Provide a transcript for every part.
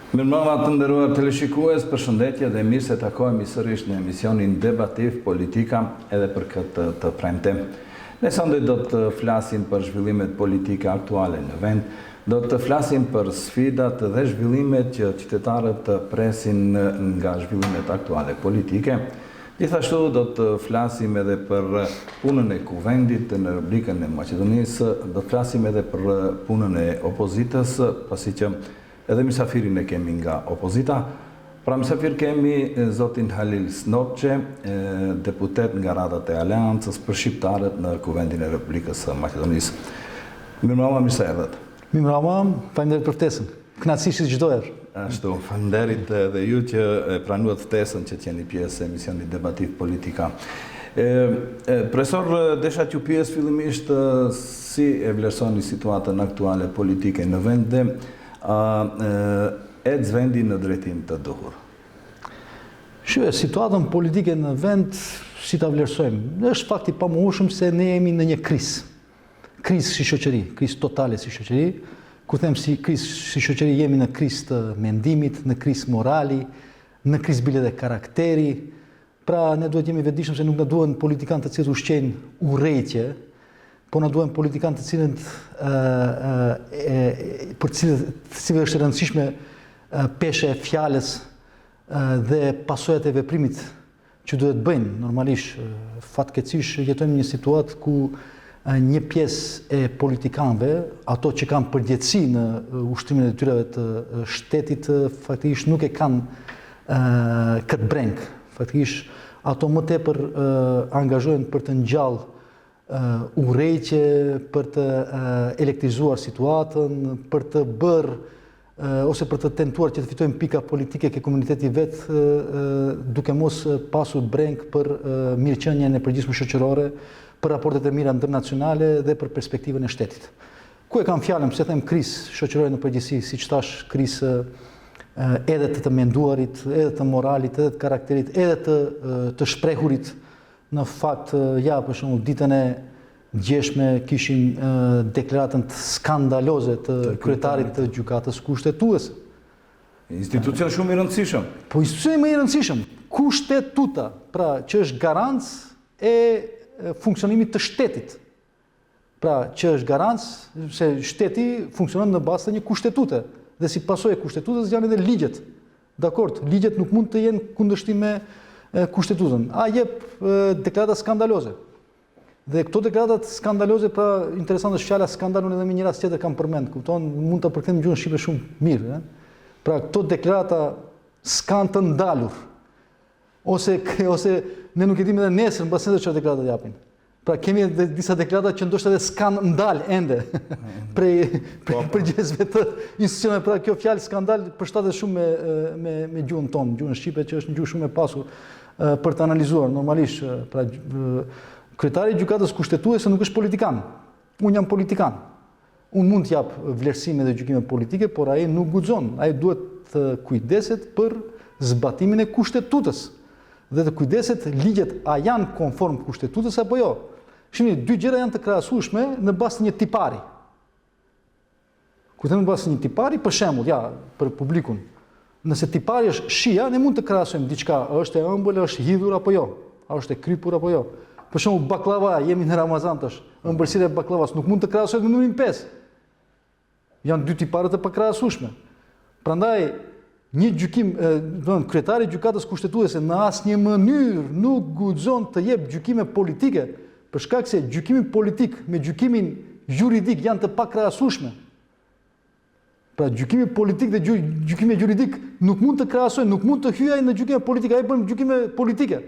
Mirëmbrëma të nderuar teleshikues, përshëndetje dhe mirë se takohemi sërish në emisionin debativ politika edhe për këtë të premtem. Ne sonde do të flasim për zhvillimet politike aktuale në vend, do të flasim për sfidat dhe zhvillimet që qytetarët të presin nga zhvillimet aktuale politike. Gjithashtu do të flasim edhe për punën e kuvendit në rubrikën e Maqedonisë, do të flasim edhe për punën e opozitës, pasi që edhe misafirin e kemi nga opozita. Pra misafir kemi zotin Halil Snopçe, deputet nga radat e Aleancës për shqiptarët në Kuvendin e Republikës së Maqedonisë. Mirëmbrëma, mirë se erdhët. Mirëmbrëma, faleminderit për ftesën. Kënaqësi si çdo herë. Ashtu, faleminderit dhe ju që pranuat ftesën që jeni pjesë e emisionit debativ politika. Profesor, desha t'ju pyes fillimisht si e vlerësoni situatën aktuale politike në vend dhe ecë vendi në drejtim të duhur? Situatën politike në vend, si ta vlerësojmë, është fakti pamohshëm se ne jemi në një krizë. Krizë si shoqëri, krizë totale si shoqëri. Kur them si krizë si shoqëri, jemi në krizë të mendimit, në krizë morali, në krizë bile dhe karakteri. Pra ne duhet jemi vetëdijshëm se nuk na duhen politikanë të cilët ushqejnë urrëtie, po na duhen politikanë të cilët për cilëve është e rëndësishme pesha e fjalës dhe pasojat e veprimit që duhet bëjnë. Normalisht, fatkeqësisht jetojmë në një situatë ku një pjesë e politikanëve, ato që kanë përgjegjësi në ushtrimin e detyrave të shtetit, faktikisht nuk e kanë këtë breng. Faktikisht ato më tepër angazhohen për të ngjallë urrëtie, për të elektrizuar situatën, për të bërë ose për të tentuar që të fitojnë pika politike ke komuniteti vet, duke mos pasur breng për mirëqenien e përgjithshme shoqërore, për raportet e mira ndërnacionale dhe për perspektivën e shtetit. Ku e kam fjalën, pse them krizë shoqërore në përgjithësi, siç thash, krizë edhe të menduarit, edhe të moralit, edhe të karakterit, edhe të shprehurit. Në fakt, për shembull, ditën e djeshme kishim deklaratën skandaloze të kryetarit të gjykatës kushtetuese. Institucion shumë i rëndësishëm. Po institucioni më i rëndësishëm, kushtetuta, pra që është garancë e funksionimit të shtetit. Pra që është garancë se shteti funksionon në bazë të një kushtetute, dhe si pasojë e kushtetutës janë edhe ligjet. Dakord, ligjet nuk mund të jenë kundërshtim me kushtetutën. A jep deklarata skandaloze. Dhe këto deklaratat skandaloze, pra interesante është fjala skandal, unë edhe me një rast tjetër kam përmend, kupton, mund ta përkthem në gjuhën shqipe shumë mirë, Pra këto deklarata s'kan të ndalur. Ose ne nuk e dimë edhe nesër mbas se çfarë deklarata japin. Pra kemi edhe disa deklarata që ndoshta edhe s'kan ndal ende prej përgjegjësve të institucioneve. Pra kjo fjalë skandal përshtatet shumë me gjuhën tonë, gjuhën shqipe që është një gjuhë shumë e pasur për të analizuar. Normalisht, pra kryetari i gjykatës kushtetuese nuk është politikan. Unë jam politikan. Unë mund t'jap vlerësime dhe gjykime politike, por ai nuk guxon. Ai duhet të kujdeset për zbatimin e kushtetutës dhe të kujdeset ligjet a janë konform kushtetutës apo jo. Shihni, dy gjëra janë të krahasueshme në bazë të një tipari. Kur them në bazë të një tipari, për shembull, për publikun, nëse tipari është shija, ne mund të krahasojmë diçka, është e ëmbël, është hidhur apo jo, a është e krypur apo jo. Për shembull, baklava, jemi në Ramazan tash, ëmbëlsira e baklavas nuk mund të krahasohet me numrin 5. Janë dy tiparë të pakrahasueshme. Prandaj, një gjykim, kryetari i gjykatës kushtetuese në asnjë mënyrë nuk guxon të jep gjykime politike, për shkak se gjykimi politik me gjykimin juridik janë të pakrahasueshme. Pra gjykimi politik dhe gjykimi juridik nuk mund të krahasohen, nuk mund të hyjnë në gjykime politike, ai bën gjykime politike.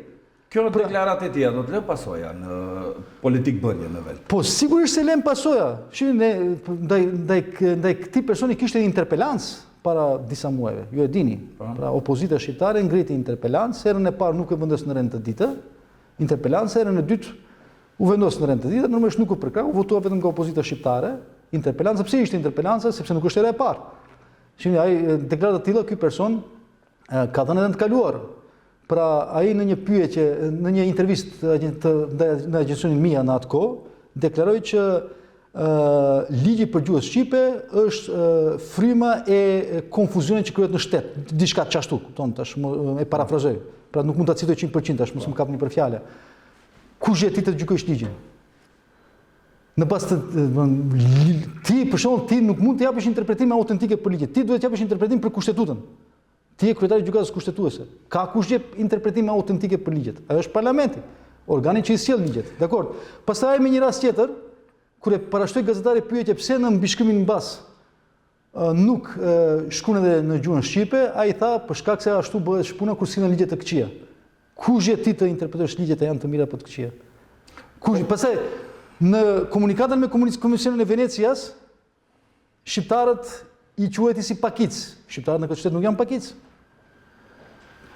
Kjo deklaratë e tjera do të lë pasoja në politik bërje në vend. Po sigurisht se lën pasoja. Shihni, ndaj këtij personi kishte interpelancë para disa muajve. Ju e dini. Pra opozita shqiptare ngriti interpelancë, herën e parë nuk e vendos në rend të ditë, interpelancë herën e dytë u vendos në rend të ditë, normalisht nuk u përkrau, u votua vetëm nga opozita shqiptare. Interpelanca, pse ishte interpelanca? Sepse nuk është era e parë. Shihni, ai deklaratë të tilla ky person ka dhënë edhe të kaluar. Pra ai në një pyetje, në një intervistë në agjencionin Mia në atë kohë, deklaroi që ligji për gjuhën shqipe është fryma e konfuzionit që krijohet në shtet, diçka çashtu, kupton, tash e parafrazoj. Pra nuk mund ta citoj 100%, tash mos më kapni për fjalë. Kush je ti të gjykosh ligjin? Në bazë të ti për shembull ti nuk mund të japësh interpretime autentike për ligjin. Ti duhet të japësh interpretim për kushtetutën. Ti je kryetari i gjykatës kushtetuese. Ka kush jep interpretime autentike për ligjet? Ajo është parlamenti, organi që i sjell ligjet. Dakor. Pastaj me një rast tjetër, kur e parashtoi gazetari pyetje pse në mbishkrimin mbas nuk shkruan edhe në gjuhën shqipe, ai tha për shkak se ashtu bëhet shpuna kur sillen ligjet të këqija. Kush je ti të interpretosh ligjet e janë të mira apo të këqija? Kush? Pastaj në komunikatën me Komisionin e Venecias, shqiptarët i quajti si pakic. Shqiptarët në këtë qytet nuk janë pakic.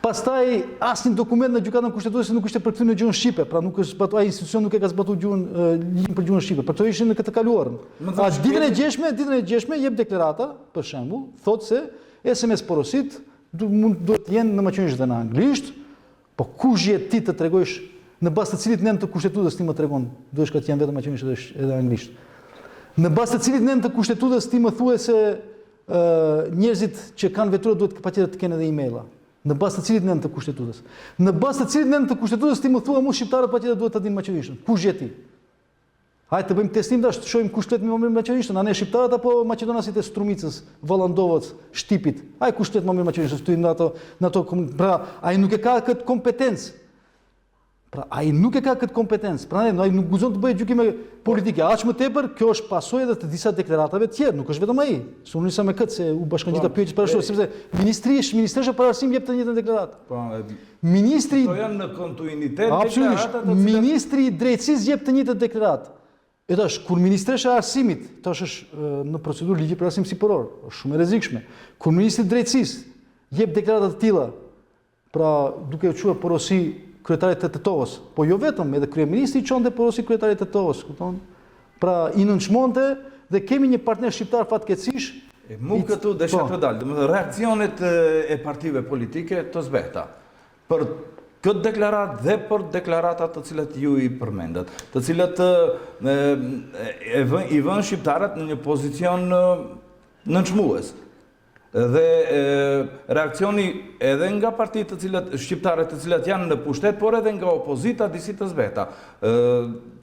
Pastaj asnjë dokument në gjykatën kushtetuese nuk ishte përkthyer në gjuhën shqipe, pra nuk është zbatuar, ai institucion nuk e ka zbatuar ligjin për gjuhën shqipe. Për të ishin në këtë kaluarën. Ditën e gjeshme jep deklarata, për shembull, thotë se SMS porosit duhet të jenë në maqedonisht dhe në anglisht, po kush je ti të tregojsh në bazë të cilit nen të kushtetutës ti më tregon, duhesh ka të janë vetëm maqedonisht edhe anglisht. Në bazë të cilit nen të kushtetutës ti më thuaj se njerëzit që kanë vetura duhet patjetër të kenë edhe emaila. Në bazë të cilit nen të kushtetutës. Në bazë të cilit nen të kushtetutës ti më thua mua shqiptarët patjetër duhet ta dinë maqedonishtën. Kush je ti? Hajde të bëjmë testim tash të shohim kush flet më mirë maqedonishtën, a ne shqiptarët apo maqedonasit e Strumicës, Vallandovës, Shtipit. Ai kush flet më mirë maqedonishtën, ty në ato pra ai nuk e ka këtë kompetencë. Pra ai nuk e ka këtë kompetencë. Prandaj ai nuk guxon të bëjë gjykime politike. Aq më tepër, kjo është pasojë edhe të disa deklaratave të tjera, nuk është vetëm ai. S'u nisa me këtë se u bashkangjita pyetjes para shkruar, sepse ministresh para arsim jep të njëjtën deklaratë. Po, ministri do janë në kontinuitet deklaratat. Ministri i drejtësisë jep të njëjtën deklaratë. E tash kur ministresha e arsimit, tash është në procedurë ligji për arsim sipëror, është shumë e rrezikshme. Kur ministri i drejtësisë jep deklarata të tilla, pra duke u quajtur porosi kryetarit të Tetovës, po jo vetëm, edhe kryeministri çonte porosi kryetarit të Tetovës, kupton? Pra i nënçmonte dhe kemi një partner shqiptar fatkeqësisht. Mu këtu desha të dalë, domethënë reakcionet e partive politike të zbehta për këtë deklaratë dhe për deklaratat të cilat ju i përmendat, të cilat i vënë shqiptarët në një pozicion nënçmues. Dhe reakcioni edhe nga partitë shqiptare të cilat janë në pushtet, por edhe nga opozita disi të zbehta.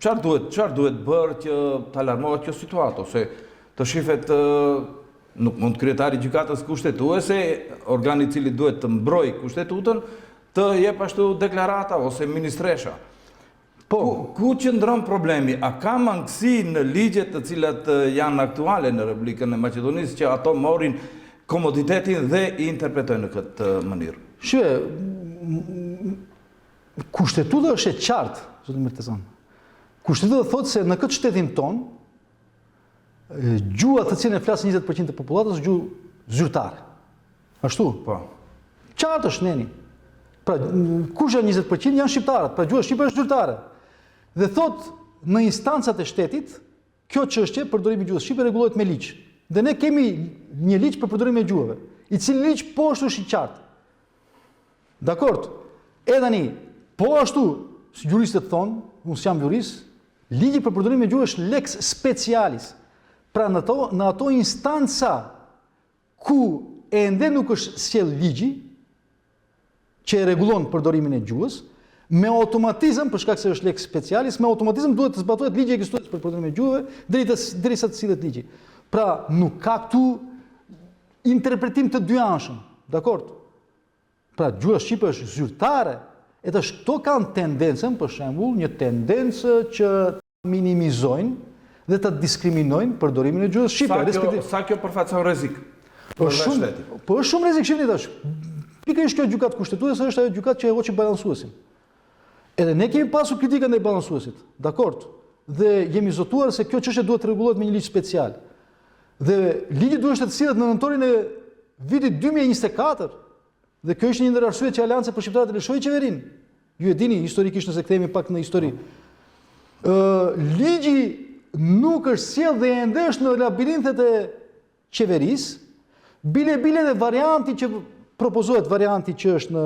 Çfarë duhet bërë që të alarmohet kjo situatë, ose të shifet nuk mund kryetari i gjykatës kushtetuese, organi i cili duhet të mbrojë kustetutën, të jep ashtu deklarata ose ministresha. Po, ku qëndron problemi? A ka mangësi në ligjet të cilat janë aktuale në Republikën e Maqedonisë që ato morin komoditetin dhe i interpretojnë në këtë mënyrë? Kushtetuta është e qartë, zotë Mirtezan. Kushtetuta thotë se në këtë shtetin ton, gjuha të cilën e flasë 20% të popullatës është gjuhë zyrtare. Ashtu? Po. Qartë është neni. Pra, kush janë 20% janë shqiptarët, pra gjuha shqipe është zyrtare. Dhe thotë në instancat e shtetit, kjo çështje përdorimi i gjuhës shqipe rregullohet me ligj. Dhe ne kemi një ligj për përdorimin e gjuhëve, i cili ligj po ashtu është i qartë. Dakord? Edhe tani, po ashtu, si juristët thonë, unë s'jam jurist, ligji për përdorimin e gjuhëve është lex specialis. Pra në ato instanca ku ende nuk është sjell ligji që e rregullon përdorimin e gjuhës, me automatizëm, për shkak se është lex specialis, me automatizëm duhet të zbatohet ligji ekzistues për përdorimin e gjuhëve derisa të sillet ligji. Pra, nuk ka këtu interpretim të dyanshëm, dakord? Pra, gjuha shqipe është zyrtare, e tash këto kanë tendencën, për shembull, një tendencë që minimizojnë dhe të diskriminojnë përdorimin e gjuhës shqipe. Sa kjo përfaqëson rrezik? Po është shumë rrezik, shihni tash. Pikërisht kjo gjykatë kushtetuese është ajo gjykatë që e hoqi balansuesin. Edhe ne kemi pasur kritika ndaj balansuesit, dakord? Dhe jemi zotuar se kjo çështje duhet të rregullohet me një ligj special. Dhe ligji duhet të sillet në nëntorin e vitit 2024. Dhe kjo është një ndër arsyet që Aleanca për Shqiptarët e lëshoi qeverinë. Ju e dini historikisht nëse kthehemi pak në histori. Ligji nuk është sjell dhe ende është në labirintet e qeverisë. Bile dhe varianti që propozohet, varianti që është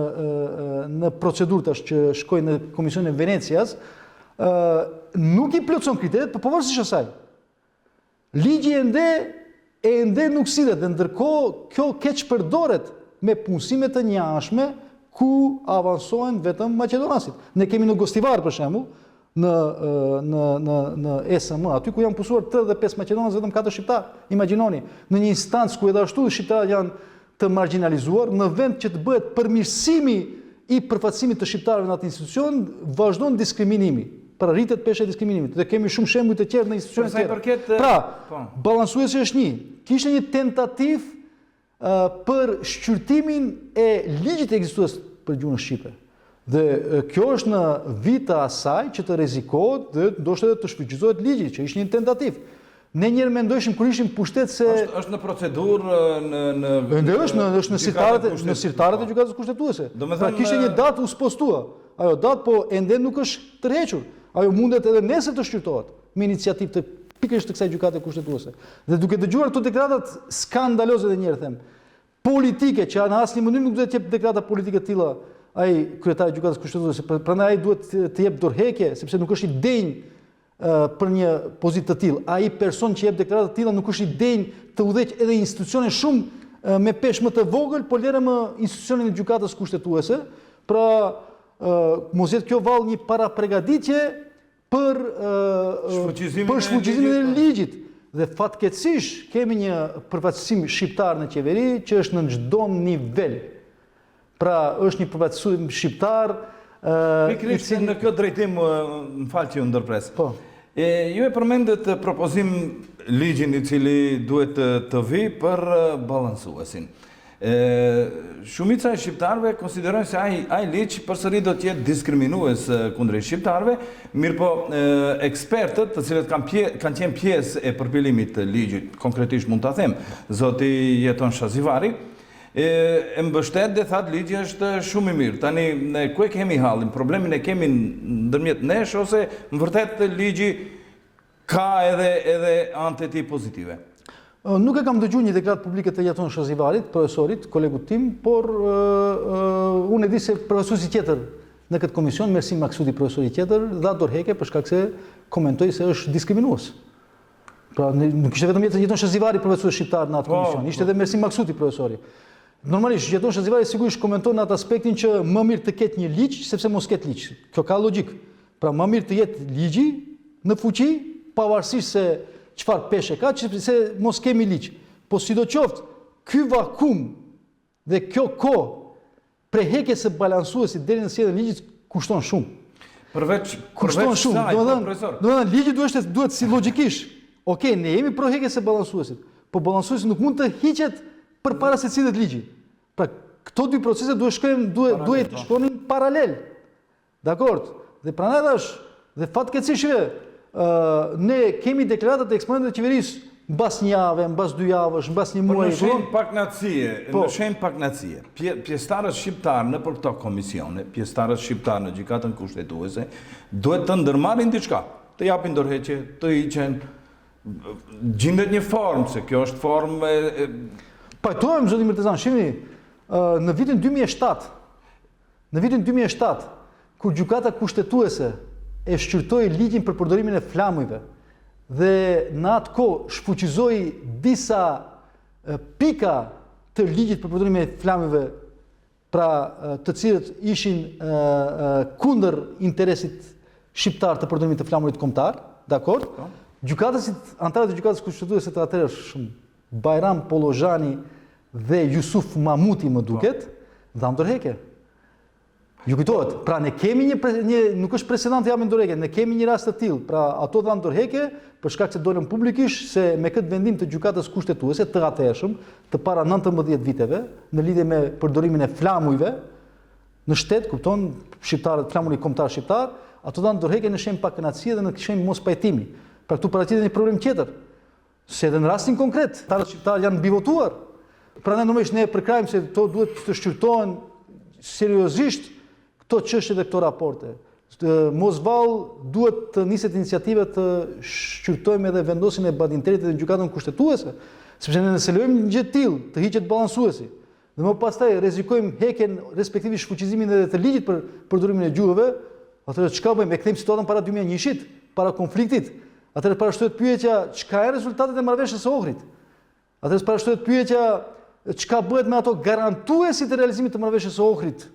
në procedurë tash që shkojnë në Komisionin e Venecias, nuk i plotëson kriteret, por pavarësisht asaj. Ligji ende nuk sillet, dhe ndërkohë kjo keq përdoret me punësime të njashme ku avansohen vetëm maqedonasit. Ne kemi në Gostivar për shembull, në SM, aty ku janë pusuar 35 maqedonas, vetëm 4 shqiptar. Imagjinoni, në një instancë ku edhe ashtu shqiptarët janë të marginalizuar, në vend që të bëhet përmirësimi i përfaqësimit të shqiptarëve në atë institucion, vazhdon diskriminimi. Pra rritet pesha e diskriminimit. Dhe kemi shumë shembuj të tjerë në institucione të tjera. Pra, balansuesi është një. Kishte një tentativë për shqyrtimin e ligjit ekzistues për gjuhën shqipe. Dhe kjo është në vit të asaj që të rrezikohet dhe ndoshta edhe të shfrytëzohet ligji, që ishte një tentativë. Ne njerë mendojshim kur ishim pushtet se është në procedurë është në sirtarët e gjykatës kushtetuese. Pra kishte një datë u spostua. Ajo datë po ende nuk është tërhequr. Ajo mundet edhe nesër të shqyrtohet me iniciativë të pikërisht të kësaj gjykate kushtetuese. Dhe duke dëgjuar këto deklaratat skandaloze dhe njerë them, politike që në asnjë mënyrë nuk duhet të jep deklarata politike të tilla ai kryetari i gjykatës kushtetuese. Prandaj ai duhet të jep dorëheqje sepse nuk është i denj për një pozitë të tillë. Ai person që jep deklarata të tilla nuk është i denj të udhëheq edhe institucione shumë me peshë më të vogël, por lere më institucionin e gjykatës kushtetuese. Pra, mos jetë kjo vallë një parapregaditje për shfuqizimin e ligjit. Dhe fatkeqësisht kemi një përfaqësim shqiptar në qeveri që është në çdo nivel. Pra, është një përfaqësim shqiptar pikërisht në këtë drejtim, më fal që ju ndërpres. Po. Ju e përmendet propozim ligjin i cili duhet të vi për balansuesin. Shumica e shqiptarëve konsiderojnë se ai ligj përsëri do të jetë diskriminues kundrejt shqiptarëve, mirëpo ekspertët, të cilët kanë qenë pjesë e përpilimit të ligjit, konkretisht mund ta them, zoti Jeton Shazivari, e mbështet dhe thatë ligji është shumë i mirë. Tani, ne ku e kemi hallin? Problemin e kemi ndërmjet nesh, ose më vërtet ligji ka edhe anë të tij pozitive? Nuk e kam dëgjuar një deklaratë publike të Jeton Shazivarit, profesorit, kolegut tim, por unë e di se profesori tjetër në këtë komision, Mersim Maksudi, profesori tjetër, dha dorëheqje për shkak se komentoi se është diskriminues. Pra, nuk ishte vetëm Jeton Shazivari profesor shqiptar në atë komision, ishte edhe Mersim Maksudi profesori. Normalisht, Jeton Shazivari sigurisht komenton në atë aspektin që më mirë të ketë një ligj, sepse mos ketë ligj. Kjo ka logjik. Pra, më mirë të jetë ligji në fuqi, pavarësisht se çfarë peshë ka, sepse mos kemi ligj. Po sidoqoftë, ky vakum dhe kjo kohë prehekjes së balansuesit deri në sjelljen e ligjit kushton shumë. Kushton shumë. Domethënë, ligji duhet si logjikisht. Okej, ne jemi prehekjes së balansuesit, po balansuesi nuk mund të hiqet përpara se cilët ligji. Pra, këto dy procese duhet të shkonin paralel. Dakord? Dhe prandaj thash, dhe fatkeqësisht ne kemi deklaratat e eksponentëve të qeverisë mbas një jave, mbas 2 javësh, mbas një muaji. Në shenjë paknacie, pjesëtarët shqiptarë në për këto komisione, pjesëtarët shqiptarë në gjykatën kushtetuese, duhet të ndërmarrin diçka, të japin dorëheqje, të hiqen, gjendet një formë, se kjo është formë pajtojmë, zoti Mirtezan, shihni, në vitin 2007, kur gjykata kushtetuese e shqyrtoi ligjin për përdorimin e flamujve dhe në atë kohë shfuqizoi disa pika të ligjit për përdorimin e flamujve, pra të cilët ishin kundër interesit shqiptar të përdorimit të flamurit kombëtar, dakord? Antarët e gjykatës kushtetuese të atëherë shumë Bajram Pollozhani dhe Jusuf Mamuti më duket, dhanë dorëheqje. Ju kujtohet, pra ne kemi nuk është precedent të japin dorëheqje, ne kemi një rast të tillë, pra ato dhanë dorëheqje për shkak se dolën publikisht se me këtë vendim të gjykatës kushtetuese të atëhershëm, të para 19 viteve, në lidhje me përdorimin e flamujve në shtet, kupton, shqiptarët, flamuri kombëtar shqiptar, ato dhanë dorëheqje në shenjë pakënaqësie dhe në shenjë mospajtimi. Pra këtu paraqitet një problem tjetër. Se edhe në rastin konkret, antarët shqiptarë janë bivotuar. Prandaj normalisht ne përkrajmë se to duhet të shqyrtohen seriozisht këto çështje dhe këto raporte. Mos vallë duhet të niset iniciativa të shqyrtojmë edhe vendosin e badinterit në gjykatën kushtetuese, sepse ne nëse lejojmë një gjë të tillë, të hiqet balansuesi, dhe më pastaj rrezikojmë hekjen respektivisht shfuqizimin edhe të ligjit për përdorimin e gjuhëve, atëherë çka bëjmë? E kthejmë situatën para 2001-shit, para konfliktit. Atëherë parashtrohet pyetja, çka janë rezultatet e marrëveshjes së Ohrit? Atëherë parashtrohet pyetja, çka bëhet me ato garantuesit e realizimit të marrëveshjes së Ohrit,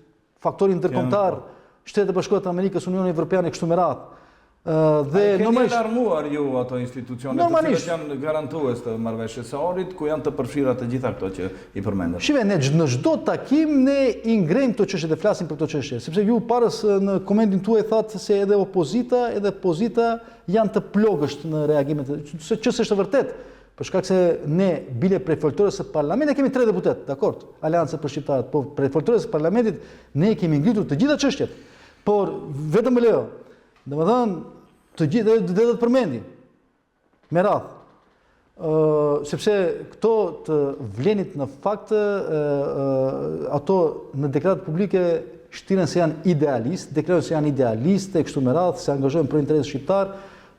faktori ndërkombëtar, Shtetet e Bashkuara të Amerikës, Unioni Evropian e kështu me radhë. Dhe normalisht alarmuar ju ato institucione të cilat janë garantues të marrëveshjes së Ohrit, ku janë të përfshira të gjitha këto që i përmendëm. Shive, ne në çdo takim ne i ngrejmë këto çështje dhe flasim për këto çështje, sepse ju parës në komentin tuaj thatë se edhe opozita edhe pozita janë të plogësht në reagimet, që është e vërtet. Për shkak se ne bile prej foltores së parlamentit kemi 3 deputet, dakord? Aleanca për shqiptarët, po prej foltores së parlamentit ne kemi ngritur të gjitha çështjet. Por vetëm më lejo. Domethënë, të gjithë dhe të përmendi me radhë. Sepse këto të vlenit në fakt ato në deklaratë publike shtiren se janë idealist, deklarojnë se janë idealiste, kështu me radhë, se angazhohen për interes shqiptar,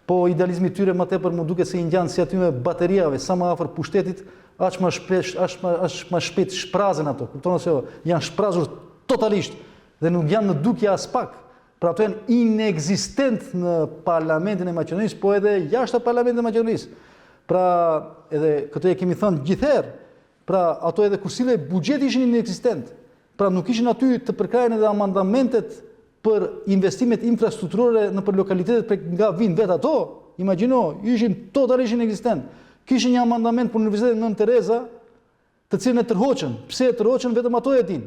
po idealizmi i tyre më tepër më duket se i ngjan si aty me bateriave, sa më afër pushtetit, aq më shpejt shprazen ato. Kupton se janë shprazur totalisht dhe nuk janë në dukje as pak. Pra ato janë inexistent në parlamentin e Maqedonisë, po edhe jashtë parlamentit e Maqedonisë. Pra edhe këtë e kemi thënë gjithherë. Pra ato edhe kur sille buxheti ishin inexistent. Pra nuk ishin aty të përkrahen edhe amandamentet për investimet infrastrukturore në për lokalitetet nga vinë vetë ato. Imagjino, ishin totalisht inexistent. Kishin një amandament për Universitetin Nën Tereza, të cilën e tërhoqën. Pse e tërhoqën vetëm ato e dinë.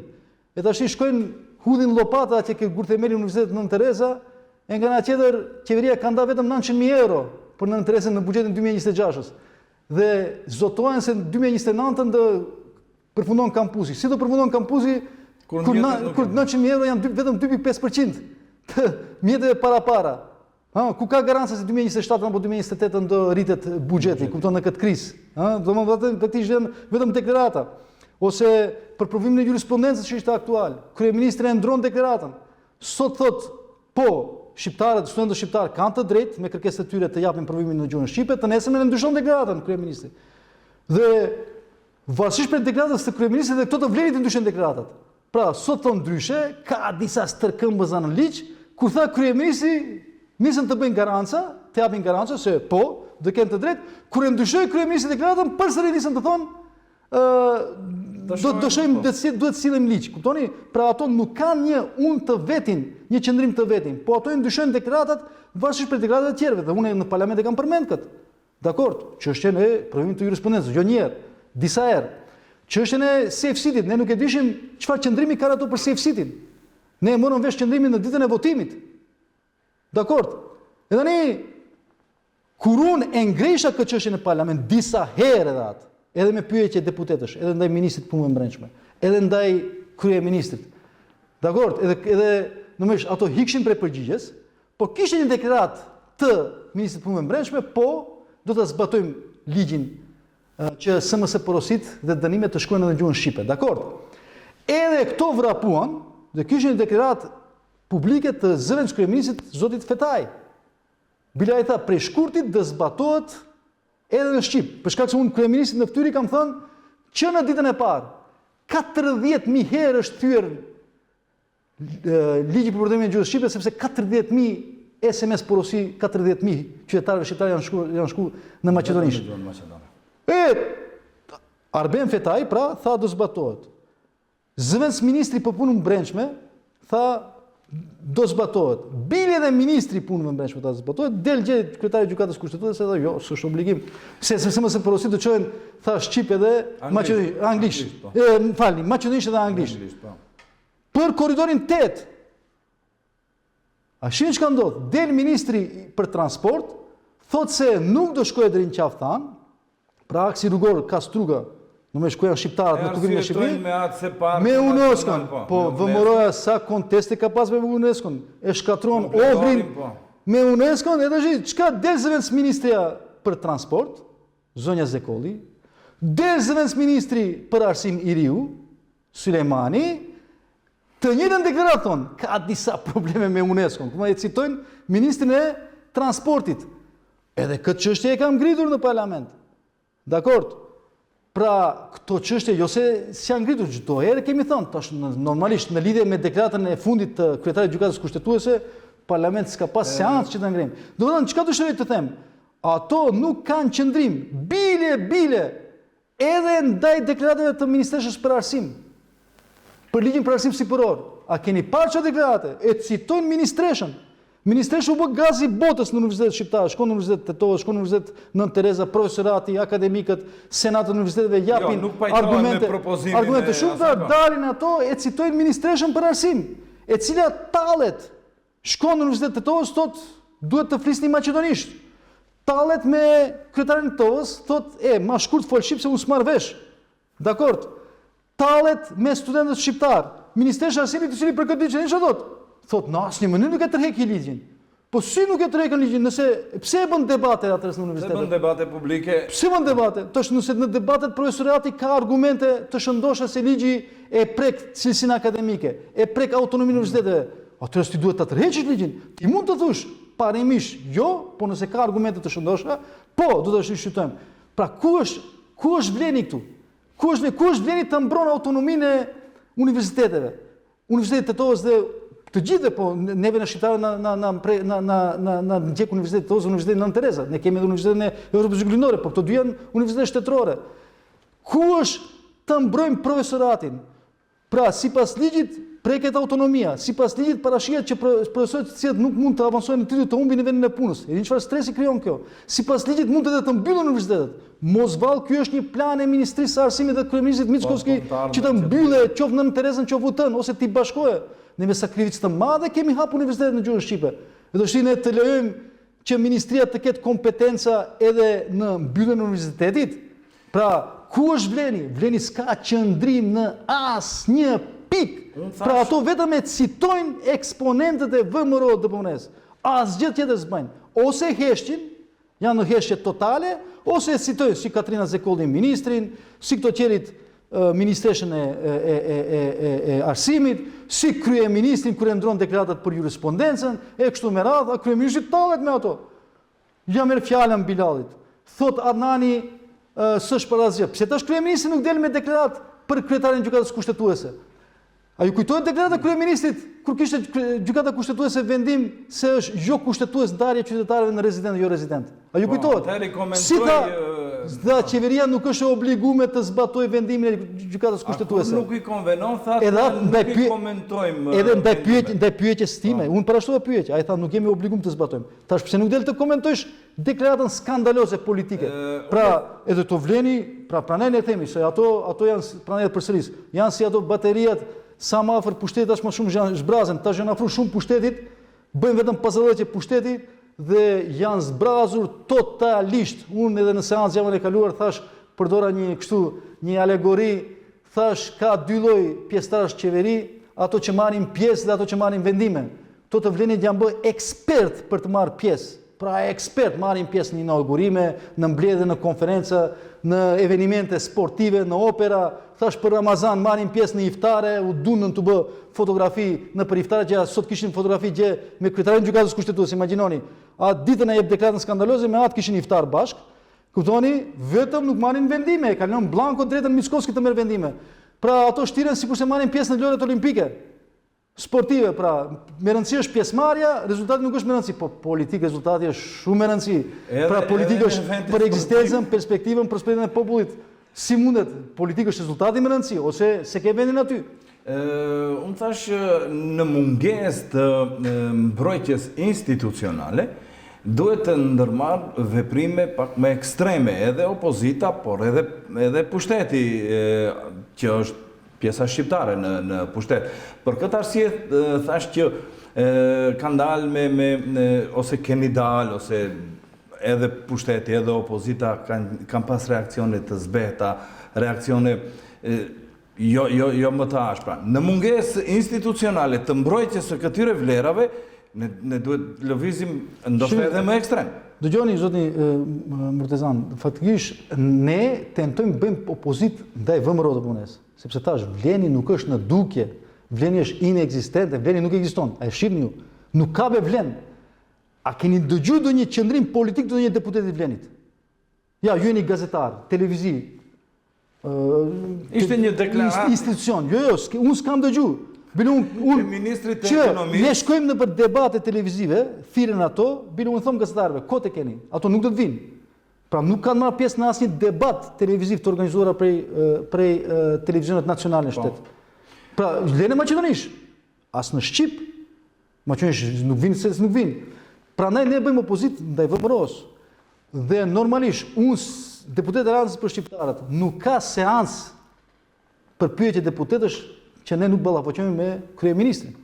E tash shkojnë hudhin llopata atje ke gurthemeli Universitetit Nën Tereza, e nga ana tjetër qeveria ka nda vetëm 900.000 euro për Nën Terezën në buxhetin 2026-s. Dhe zotohen se në 2029 do përfundon kampusi. Si do përfundon kampusi kur 900.000 euro janë vetëm 2.5% të mjeteve para. Ku ka garanca se 2027 apo 2028 do rritet buxheti, kupton, në këtë krizë. Domethënë praktikisht janë vetëm deklarata. Ose për provimin e jurisprudencës që ishte aktual, kryeministri e ndron deklaratën. Sot thot, po, shqiptarët, studentët shqiptarë kanë të drejtë me kërkesat e tyre të japin provimin në gjuhën shqipe, të nesërmen e ndryshon deklaratën kryeministri. Dhe varësisht për deklaratës të kryeministrit dhe këto të vlerit të ndryshon deklaratat. Pra, sot thon ndryshe, ka disa stërkëmbëza në ligj, kur tha kryeministri nisën të bëjnë garanca, të japin garanca se po, do kenë të drejtë, kur e ndryshoi kryeministri deklaratën, përsëri nisën të thonë do shojmë duhet sillim ligj, kuptoni? Pra ato nuk kanë një unë të vetin, një qëndrim të vetin, po ato i ndryshojnë deklaratat varësisht për deklaratat e tjerëve, dhe unë në parlament e kam përmend këtë. Dakord, çështjen e provimit të jurisprudencës, jo një herë, disa herë. Çështjen e safe city-t, ne nuk e dishim çfarë qëndrimi ka ato për safe city-n. Ne e morëm vesh qëndrimin në ditën e votimit. Dakord. Edhe tani kur unë e ngresha këtë çështje në parlament disa herë edhe atë, edhe me pyetje deputetësh, edhe ndaj ministrit punëve brendshme, edhe ndaj kryeministrit. Dakord, edhe domethënë ato hikshin prej përgjigjes, po kishin një deklarat të ministrit punëve brendshme, po do ta zbatojmë ligjin që SMS porosit dhe dënimet të shkojnë edhe në gjuhën shqipe. Dakord. Edhe këto vrapuan dhe kishin një deklarat publike të zëvendës kryeministrit zotit Fetaj. Bila i tha prej shkurtit do zbatohet edhe në Shqip, për shkak se unë kryeministrit në fytyrë kam thënë që në ditën e parë 40.000 herë është thyer ligji për përdorimin e gjuhës shqipe, sepse 40.000 SMS porosi, 40.000 qytetarëve shqiptar janë shku në Maqedoni. Arben Fetaj pra tha do zbatohet. Zëvendës ministri për punën brendshme tha do zbatohet. Bili edhe ministri punëve brendshme ta zbatohet, del gjej kryetari i gjykatës kushtetuese dhe jo, s'është obligim. Se SMS porosit do çojnë tha shqip edhe anglisht. Falni, maqedonisht edhe anglisht. Për korridorin 8. A shihni çka ndodh? Del ministri për transport, thot se nuk do shkojë deri në Qaftan, pra aksi rrugor Kastruga, në ku janë shqiptarët në kufirin e Shqipërisë, me UNESCO-n, po vëmëroja sa konteste ka pas me UNESCO-n, e shkatron Ohrin me UNESCO-n, edhe çka del zëvendës ministria për transport, zonja Zekolli, del zëvendës ministri për arsim i riu, Sulejmani, të njëjtën deklaraton, ka disa probleme me UNESCO-n, kuma e citojnë ministrin e transportit. Edhe këtë çështje e kam ngritur në parlament. Dakord? Pra, këto çështje jo se janë ngritur çdo herë, kemi thënë, tash normalisht në lidhje me deklaratën e fundit të kryetarit të gjykatës kushtetuese, parlamenti s'ka pas seancë që ta ngrim. Domethënë, çka dëshiroj të them? ato nuk kanë qëndrim, bile, edhe ndaj deklaratave të Ministreshës për Arsim, për ligjin për arsim sipëror. A keni parë çfarë deklarate? E citojnë Ministreshën. Ministreshë u bë gazi botës në universitetet shqiptare, shkon në Universitetet Tetove, shkon në Universitet Nën Tereza, profesorati, akademikët, senatët e universiteteve japin argumente shumë të dalin ato e citojnë Ministreshën për Arsim, e cila tallet shkon në Universitetet Tetove, thotë duhet të flisni maqedonisht. Tallet me kryetarin e Tovës, thotë ma shkurt fol shqip se unë s'marr vesh. Dakord? Tallet me studentët shqiptar. Ministreshë e Arsimit i cili për këtë ditë çfarë thotë? Thotë në asnjë mënyrë nuk e tërheqi ligjin. Po si nuk e tërheqën ligjin? Nëse pse e bën debate atëherë në universitet? Pse bën debate publike? Pse bën debate? Tash nëse në debatet profesorati ka argumente të shëndoshta se ligji e prek cilësinë akademike, e prek autonominë e universiteteve, atëherë ti duhet ta tërheqësh ligjin. Ti mund të thush parimisht jo, po nëse ka argumente të shëndoshta, po do të shqyrtojmë. Pra ku është vleni këtu? Ku është vleni të mbron autonominë e universiteteve? Universiteti Tetovës dhe të gjithë, po neve në shqiptarë na ndjek Universiteti Tetovës, Universiteti Nën Tereza. Ne kemi edhe Universitetin e Evropës Juglindore, po këto dy janë universitete shtetërore. Ku është të mbrojmë profesoratin? Pra, sipas ligjit preket autonomia, sipas ligjit parashihet që profesorët të cilët nuk mund të avansojnë në titull të humbin në vendin e punës. E dini çfarë stresi krijon kjo? Sipas ligjit mund edhe të mbyllen universitetet. Mos vallë, ky është një plan e Ministrisë së Arsimit dhe kryeministit Mickovski që të mbyllë qoftë Nën Terezën, qoftë Utën ose ti bashkoje. Ne me sakrificë të madhe kemi hapur universitetet në gjuhën shqipe. Dhe do shtinë të lejojmë që ministria të ketë kompetenca edhe në mbylljen e universitetit. Pra, ku është vleni? Vleni s'ka qëndrim në asnjë pikë. Pra ato vetëm e citojnë eksponentët e VMRO-DPUNES. Asgjë tjetër s'bajnë. Ose heshtin, janë në heshtje totale, ose e citojnë si Katrina Zekolli ministrin, si këto qerit Ministreshën e Arsimit, si kryeministrin kur e ndron deklaratat për jurisprudencën, e kështu me radhë, a kryeministri tallet me ato. Ja merr fjalën Bilalit. Thot Adnani s'është për asgjë. Pse tash kryeministri nuk del me deklarat për kryetarin e gjykatës kushtetuese? A ju kujtohet deklarata e kryeministrit kur kishte gjykata kushtetuese vendim se është jo kushtetues ndarje qytetarëve në rezident jo rezident? A ju kujtohet? Si tha qeveria nuk është e obliguar të zbatojë vendimin e gjykatës kushtetuese. Nuk i konvenon thatë, nuk i komentojmë. Edhe ndaj pyetjes time, unë parashtova pyetje, ai tha nuk jemi obliguar të zbatojmë. Tash pse nuk del të komentojsh deklaratën skandaloze politike? Pra, edhe to vleni, pra pranoj ne themi se ato janë pranoj përsëris, janë si ato bateriat sa më afër pushtetit tash më shumë zbrazen, tash janë afër shumë pushtetit, bëjnë vetëm pazarllëqe pushtetit dhe janë zbrazur totalisht. Unë edhe në seancë javën e kaluar thash, përdora një alegori, thash ka dy lloj pjesëtarësh qeveri, ato që marrin pjesë dhe ato që marrin vendime. To të vlenit janë bërë ekspert për të marrë pjesë. Pra ekspert marrin pjesë në inaugurime, në mbledhje, në konferenca, në evenimente sportive, në opera, thash për Ramazan marrin pjesë në iftare, u dunën të bë fotografi në për iftare që sot kishin fotografi gjë me kryetarin e gjykatës kushtetuese, imagjinoni. Atë ditën e jep deklaratën skandaloze me atë kishin iftar bashk. Kuptoni, vetëm nuk marrin vendime, e kanë lënë blanko drejtën Mickovski të merr vendime. Pra ato shtiren sikurse marrin pjesë në lojrat olimpike. Sportive, pra, me rëndësi është pjesëmarrja, rezultati nuk është me rëndësi, po politik rezultati është shumë me rëndësi. Pra politika është për ekzistencën, perspektivën, prosperitetin e popullit. Si mundet, politika është rezultati me rëndësi, ose se ke vendin aty? Unë thash në mungesë të mbrojtjes institucionale, duhet të ndërmarrë veprime pak më ekstreme, edhe opozita, por edhe pushteti që është pjesa shqiptare në pushtet. Për këtë arsye thash që kanë dalë ose keni dalë, ose edhe pushteti, edhe opozita kanë pas reakcione të zbehta, reakcione jo më të ashpra. Në mungesë institucionale të mbrojtjes së këtyre vlerave, ne duhet lëvizim ndoshta edhe më ekstrem. Dëgjoni, zotni Murtezan, faktikisht ne tentojmë bëjmë opozitë ndaj VMRO-DPUNES, sepse tash vleni nuk është në dukje, vleni është inekzistente, vleni nuk ekziston. A e shihni ju? Nuk ka be vlen. A keni dëgjuar ndonjë qendrim politik të ndonjë deputeti të vlenit? Ja, ju jeni gazetar, televiziv. Ishte një deklaratë. Institucion. Jo, unë s'kam dëgjuar. Ministrit e që ekonomisë. ne shkojmë në për debate televizive, thirrën ato, unë them gazetarëve, kote keni, ato nuk do të vinë. Pra nuk kanë marrë pjesë në asnjë debat televiziv të organizuar prej televizionet nacionale në shtet. Pra lënë maqedonisht, as në Shqip, maqedonisht nuk vinë se nuk vinë. Prandaj ne bëjmë opozitë ndaj VMRO-s. Dhe normalisht deputetët e rancës për shqiptarët nuk ka seancë për pyetje deputetësh që ne nuk ballafaqohemi me kryeministrin.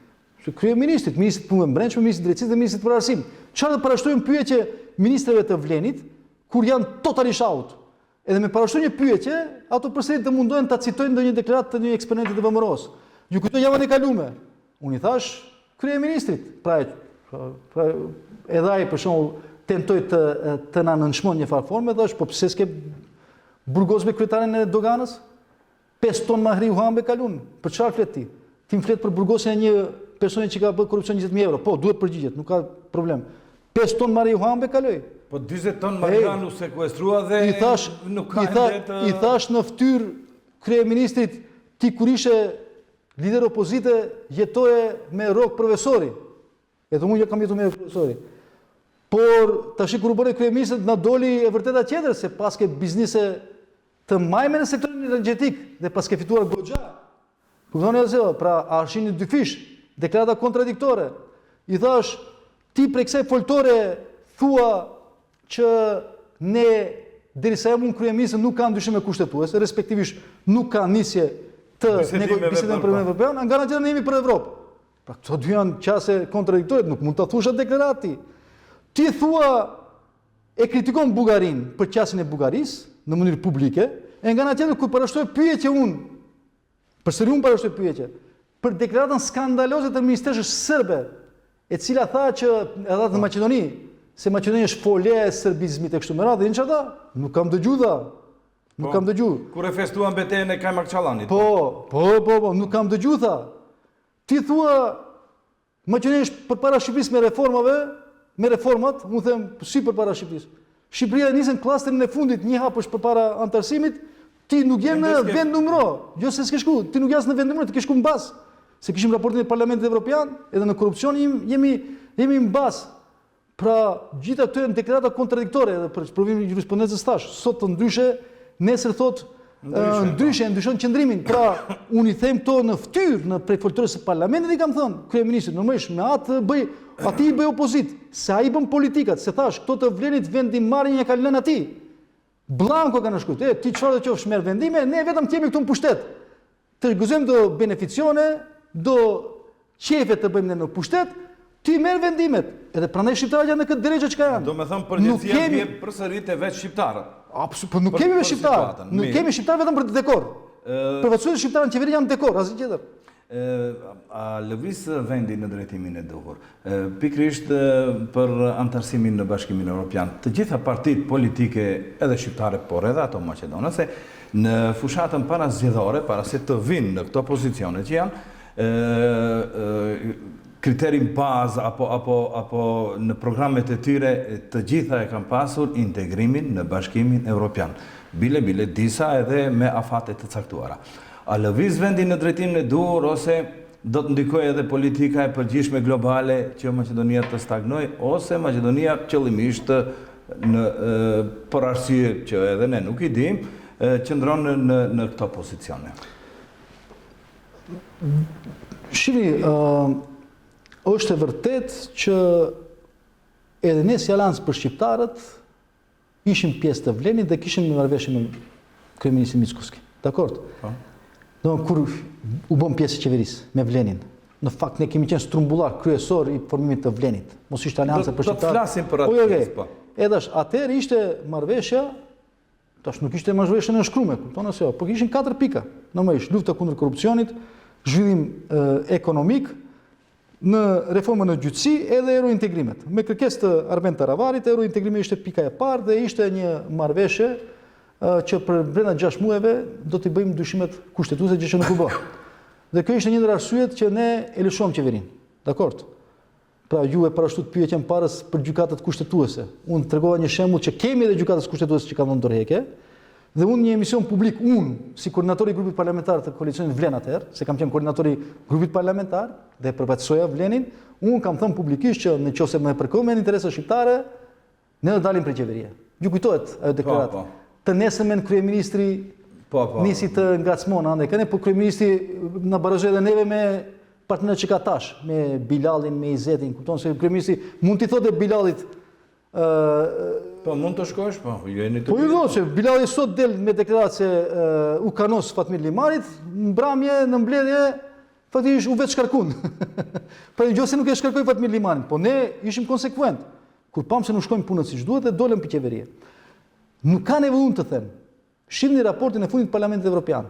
Kryeministrit, ministrit punëve brendshme, ministrit drejtësisë dhe ministrit për arsim. Çfarë do parashtrojmë pyetje ministrave të Vlenit kur janë totalisht out. Edhe me parashtrojmë një pyetje, ato përsëri të mundohen ta citojnë ndonjë deklaratë të një eksponenti të VMRO-s. Ju kujtoj javën e kaluar. Unë i thash kryeministrit, pra edhe ai për shembull tentoi të na nënçmon një farë forme, thash, po pse s'ke burgoz me kryetarin e doganës? 5 ton mahri u hambe kalun. Për çfarë flet ti? Ti më flet për burgosjen e një personi që ka bërë korrupsion 20.000 euro. Po, duhet përgjigjet, nuk ka problem. 5 ton mahri u hambe kaloi. Po 40 ton marihuana u sekuestrua dhe nuk ka I thash në fytyrë kryeministrit, ti kur ishe lider opozite jetoje me rrok profesori. Edhe unë kam jetuar me profesori. Por tash kur u bëre kryeministër na doli e vërteta tjetër se paske biznise të majme në sektorin energjetik dhe paske fituar goxha. Kuptoni atë, pra arshin dy fish, deklarata kontradiktore. I thash, ti prej kësaj foltore thua që ne derisa jam unë kryeministër nuk ka ndryshime kushtetuese, respektivisht nuk ka nisje të bisedime për Evropën, nga ana tjetër ne jemi për Evropë. Pra këto dy janë qase kontradiktore, nuk mund ta thush atë deklarati. Ti thua e kritikon Bullgarin për qasjen e Bullgarisë në mënyrë publike, e nga ana tjetër kur parashtoj pyetje unë, përsëri unë parashtoj pyetje për deklaratën skandaloze të ministreshës serbe, e cila tha që edhe në Maqedoni, se Maqedonia është folje e serbizmit e kështu me radhë, çfarë tha? Nuk kam dëgjuar. Nuk kam dëgjuar. Kur e festuan betejën e Kajmakçallanit. Po, nuk kam dëgjuar tha. Ti thua Maqedonia është përpara Shqipërisë me reformat, unë them si përpara Shqipërisë. Shqipëria nisën klastrin e fundit, një hap është përpara antarësimit, ti nuk je në vend numëro. Jo se s'ke shku, ti nuk jas në vend numëro, ti ke shku mbas. Se kishim raportin e Parlamentit Evropian, edhe në korrupsion jemi mbas. Pra, gjitha këto janë deklarata kontradiktore, edhe për provimin e jurisprudencës tash, sot të ndryshe, nesër thot ndryshon qëndrimin. Pra, unë i them këto në fytyrë, në prej foltores së Parlamentit i kam thënë, kryeministrit, normalisht me aty i bëj opozit, se ai bën politikat, se thash, këto të Vlenit vendimmarrjen e kanë lënë atij. Blanko kanë shkruar, ti çfarë do qofsh merr vendime, ne vetëm të jemi këtu në pushtet. Të gëzojmë do beneficione, do qefe të bëjmë ne në pushtet, ti merr vendimet. Edhe prandaj shqiptarët janë në këtë drejtë çka janë. Do të thënë përgjegjësia vjen përsëri te vetë shqiptarët. Po nuk kemi me shqiptarë. Nuk kemi shqiptarë vetëm për dekor. Përveçse shqiptarët në qeveri janë dekor, asgjë tjetër. A lëviz vendi në drejtimin e duhur. Pikërisht për antarësimin në Bashkimin Evropian, të gjitha partitë politike edhe shqiptare, por edhe ato maqedonase, në fushatën parazgjedhore, para se të vinë në këto pozicione që janë, kriterin bazë apo në programet e tyre të gjitha e kanë pasur integrimin në Bashkimin Evropian. Bile disa edhe me afate të caktuara. A lëviz vendi në drejtimin e duhur ose do të ndikojë edhe politika e përgjithshme globale që Maqedonia të stagnoj, ose Maqedonia qëllimisht për arsye që edhe ne nuk i dimë, qëndron në këto pozicione. Shihni, është e vërtet që edhe ne si Aleancë për shqiptarët ishim pjesë të Vlenit dhe kishim një marrëveshje me kryeministin Mickoski. Dakord? Do kur u bëm pjesë e qeverisë me Vlenin. Në fakt ne kemi qenë strumbullar kryesor i formimit të Vlenit. Mos ishte Aleanca për shqiptarët. Do të flasim për atë pjesë, po. Edhe atëherë ishte marrëveshja, tash nuk ishte marrëveshja në shkrume, kupton apo jo, por kishin 4 pika. Normalisht lufta kundër korrupsionit, zhvillim ekonomik, në reformën e gjyqësi edhe eurointegrimet. Me kërkesë të Arben Taravarit, eurointegrimi ishte pika e parë dhe ishte një marrëveshje që për brenda 6 muajve do t'i bëjmë ndryshimet kushtetuese gjë që nuk u bë. Dhe kjo ishte një ndër arsyet që ne e lëshuam qeverinë. Dakord? Pra ju e parashtut pyetjen parës për gjykatat kushtetuese. Unë tregova një shembull që kemi edhe gjykatat kushtetuese që kanë dhënë dorëheqje. Dhe unë një emision publik, unë, si koordinatori i grupit parlamentar të koalicionit Vlen atëherë, se kam qenë koordinatori i grupit parlamentar dhe përfaqësoja Vlenin, unë kam thënë publikisht që nëse më përkohen interesa shqiptare, ne do dalim prej qeverie. Ju kujtohet ajo deklaratë. Të nesërmen kryeministri nisi të ngacmon ande kanë, po kryeministri na barazoi edhe neve me partnerët që ka tash, me Bilalin, me Izetin, kupton se kryeministri mund t'i thotë Bilalit po mund të shkosh, po jeni të. Po ju do se Bilali sot del me deklaratë se u kanos Fatmir Limanit, mbrëmje në mbledhje faktikisht u vetë shkarkun. Pra nëse nuk e shkarkoi Fatmir Limanin, po ne ishim konsekuent. Kur pam se nuk shkojmë punën siç duhet dhe dolëm për qeverie. Nuk ka nevojë unë të them. Shihni raportin e fundit të Parlamentit Evropian.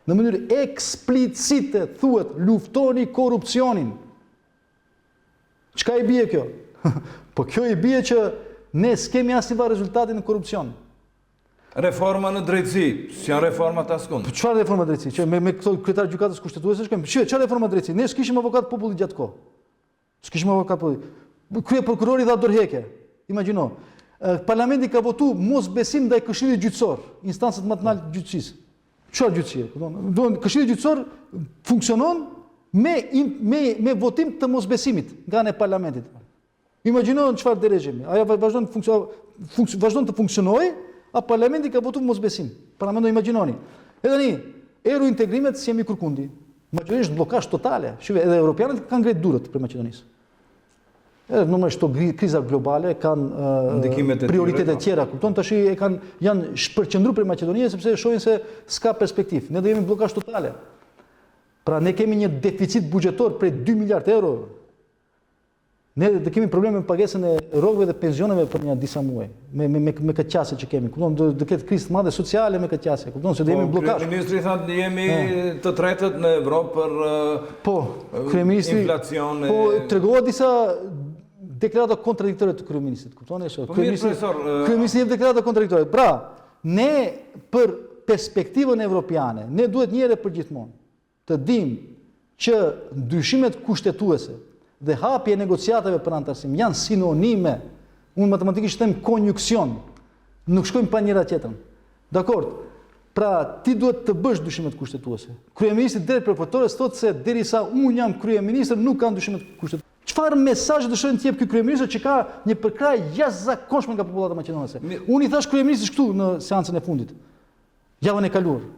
Në mënyrë eksplicite thuhet luftoni korrupsionin. Çka i bie kjo? Po kjo i bie që ne s'kemi asnjë rezultati në korrupsion. Reforma në drejtësi, s'janë reforma të askund. Po çfarë reforma drejtësi? Që me këto kryetar gjykatës kushtetuese shkojmë. Çfarë reforma drejtësi? Ne s'kishim avokat populli gjatë kohë. S'kishim avokat populli. Krye prokurori dha dorëheqje. Imagjino. Parlamenti ka votuar mosbesim ndaj Këshillit Gjyqësor, instancët më të lartë të gjyqësisë. Çfarë gjyqësie? Do Këshilli Gjyqësor funksionon me votim të mosbesimit nga ana e parlamentit. Imagjino në çfarë drejtimi. Ajo vazhdon të funksionojë, a parlamenti ka votuar mosbesim. Para mendoj imagjinoni. Edhe tani, eru integrimet si jemi kërkundi. Maqedonisht blokazh totale. Shqipe, edhe europianët kanë ngritur durët për Maqedonisë. Edhe normalisht këto kriza globale kanë prioritete tjera, kupton, tash janë shpërqendruar për Maqedoninë sepse shohin se s'ka perspektivë. Ne do jemi blokazh totale. Pra ne kemi një deficit buxhetor prej 2 miliard euro. Ne do kemi probleme me pagesën e rrogëve dhe pensioneve për një disa muaj, me këtë qasje që kemi. Kupton, do ketë krizë të madhe sociale me këtë qasje. Kupton se do jemi blokazh. Kryeministri thotë jemi të tretët në Evropë për inflacion. Po tregova disa deklarata kontradiktore të kryeministrit, kupton? Kryeministri jep deklarata kontradiktore. Pra, ne për perspektivën evropiane, ne duhet një herë përgjithmonë të dimë që ndryshimet kushtetuese dhe hapja e negociatave për antarësim janë sinonime. Unë matematikisht them konjuksion, nuk shkojmë pa njëra tjetrën. Dakor? Pra, ti duhet të bësh ndryshimet kushtetuese. Kryeministri drejt përfaqësores thotë se derisa unë jam kryeministër nuk ka ndryshimet kushtetuese. Çfarë mesazh dëshiron të jep ky kryeministër që ka një përkrahje jashtëzakonshme nga popullata maqedonase? Unë i thash kryeministrit këtu në seancën e fundit. Javën e kaluar.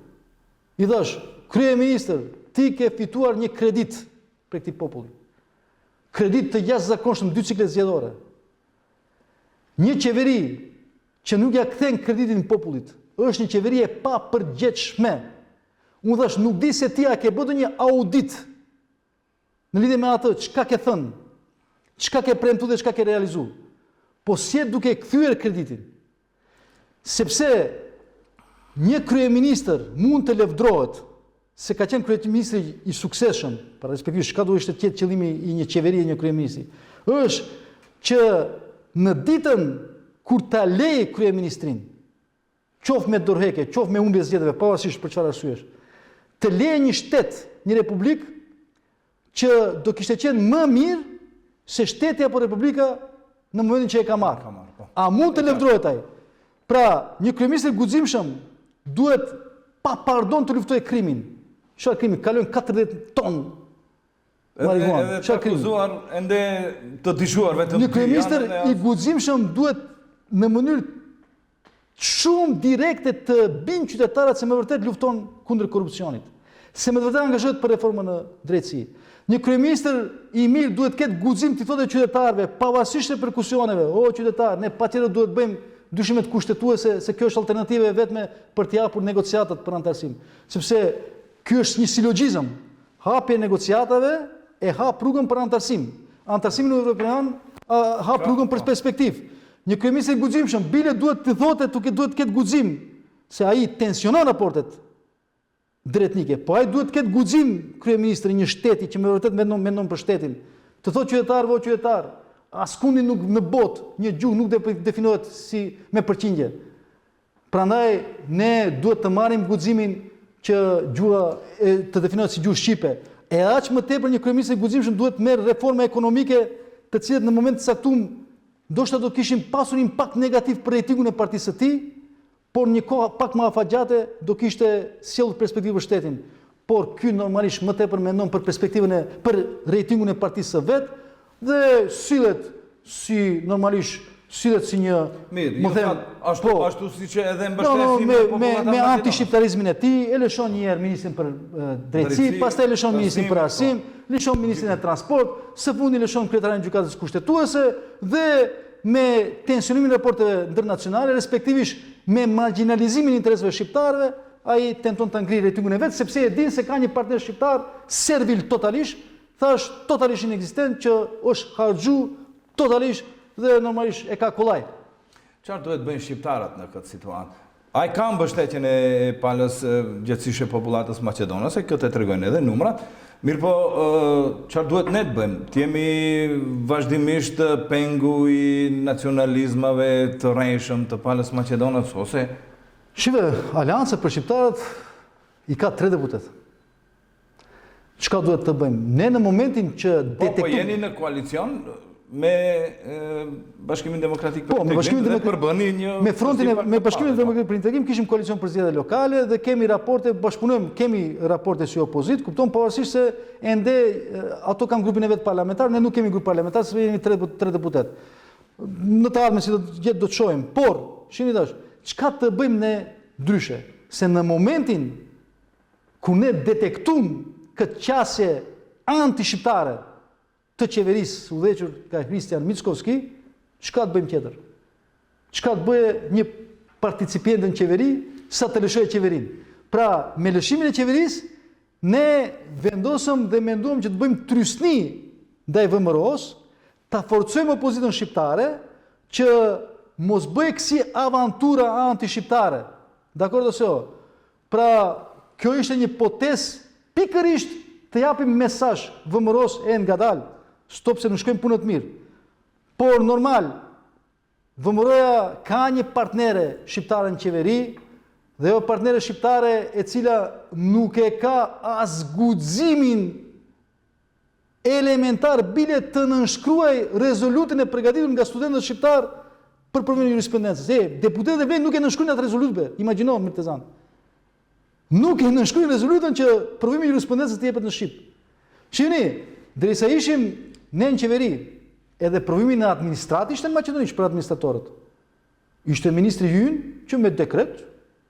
I thash, kryeministër, ti ke fituar një kredit për këtij populli. Kredit të jashtëzakonshëm 2 ciklet zgjedhore. Një qeveri që nuk ja kthen kreditin popullit, është një qeveri e papërgjegjshme. Unë thash, nuk di se ti a ke bërë një audit në lidhje me atë, çka ke thënë, çka ke premtuar dhe çka ke realizuar. Po si duke kthyer kreditin. Sepse një kryeministër mund të lëvdrohet se ka qenë kryeministri i suksesshëm, për respektivisht çka do ishte të jetë qëllimi i një qeverie, një kryeministri, është që në ditën kur ta lejë kryeministrin, qoftë me dorëheqje, qoftë me humbje zgjedhjeve, pavarësisht për çfarë arsyesh, të lejë një shtet, një republikë që do kishte qenë më mirë se shteti apo republika në momentin që e ka marrë. A mund të lëvdrohet ai? Pra, një kryeminist i guximshëm duhet pa pardon të luftojë krimin. Çfarë krimi? Kalojnë 40 ton marijuana. Çfarë akuzuar ende të dyshuar vetëm. Një kryeminist i guximshëm duhet në mënyrë shumë direkte të bind qytetarët se me vërtet lufton kundër korrupsionit. Se me vërtet angazhohet për reformën në drejtësi. Një kryeministër i mirë duhet ketë guxim të thotë qytetarëve, pavarësisht e përkusioneve, o qytetarë, ne patjetër duhet bëjmë ndryshimet kushtetuese, se kjo është alternativa e vetme për të hapur negociatat për antarësim. Sepse ky është një silogjizëm. Hapja e negociatave e hap rrugën për antarësim. Antarësimi evropian hap rrugën për perspektivë. Një kryeminist i guximshëm bile duhet të thotë, duhet të ketë guxim se ai tensionon raportet drejtnike, po ai duhet të ketë guxim kryeministri një shteti që me vërtet mendon për shtetin. Të thotë qytetarëve, o qytetar, askundi nuk në botë një gjuhë nuk definohet si me përqindje. Prandaj ne duhet të marrim guximin që gjuha të definohet si gjuhë shqipe. E aq më tepër një kryeminist i guximshëm duhet merr reforma ekonomike, të cilat në moment të caktuar ndoshta do kishin pasur impakt negativ për etikun e partisë së tij, por një kohë pak më afatgjate do kishte sjellur perspektivë shtetin. Por ky normalisht më tepër mendon për perspektivën për rejtingun e partisë së vet dhe sillet si një ashtu siç edhe mbështesim me antishqiptarizmin e tij, e lëshon një herë ministrin për drejtësi, pastaj lëshon ministrin për arsim, lëshon ministrin e transport, së fundi lëshon kryetarin e gjykatës kushtetuese dhe me tensionimin e raporteve ndërnacionale, respektivisht me marginalizimin e interesave shqiptarëve, ai tenton ta ngrijë rejtingun e vet sepse e din se ka një partner shqiptar servil totalisht, thash totalisht inekzistent që është harxhu totalisht dhe normalisht e ka kollaj. Çfarë duhet bëjnë shqiptarët në këtë situatë? Ai ka mbështetjen e palës gjatësisht popullatës maqedonase, këtë e tregojnë edhe numrat. Mirë po, çfarë duhet ne të bëjmë? Të jemi vazhdimisht pengu i nacionalizmave të rrejshëm të palës maqedonase ose Shive, Aleanca për shqiptarët i ka 3 deputet. Çka duhet të bëjmë? Ne në momentin që Po jeni në koalicion me Bashkimin Demokratik për Integrim, me Bashkimin Demokratik për Integrim kishim koalicion për zgjedhje lokale dhe kemi raporte, bashkëpunojmë, kemi raporte si opozit, kupton pavarësisht se ende ato kanë grupin e vet parlamentar, ne nuk kemi grup parlamentar, sepse jemi 3 deputet. Në të ardhmen si do të shohim, por shihni tash, çka të bëjmë ne ndryshe? Se në momentin ku ne detektojmë këtë qasje anti-shqiptare të qeverisë udhëhequr nga Hristian Mickovski, çka të bëjmë tjetër? Çka të bëjë një participient në qeveri sa të lëshojë qeverinë? Pra, me lëshimin e qeverisë, ne vendosëm dhe menduam që të bëjmë trysni ndaj VMRO-s, ta forcojmë opozitën shqiptare që mos bëjë kësi avantura anti-shqiptare. Dakord ose jo? Pra, kjo ishte një potesë pikërisht të japim mesazh VMRO-s e ngadalë. Stop se nuk shkojmë punët mirë. Por normal, VMRO-ja ka një partnere shqiptare në qeveri dhe jo partnere shqiptare e cila nuk e ka as guximin elementar bile të nënshkruaj rezolutin e përgatitur nga studentët shqiptar për provimin e jurisprudencës. Deputetët e vet nuk e nënshkruajnë atë rezolutbe. Imagjino, Mirtezan. Nuk e nënshkruajnë rezolutën që provimi i jurisprudencës të jepet në Shqip. Shihni, derisa ishim ne në qeveri, edhe provimi në administrat ishte në Maqedoni për administratorët. Ishte ministri Hyjnë që me dekret,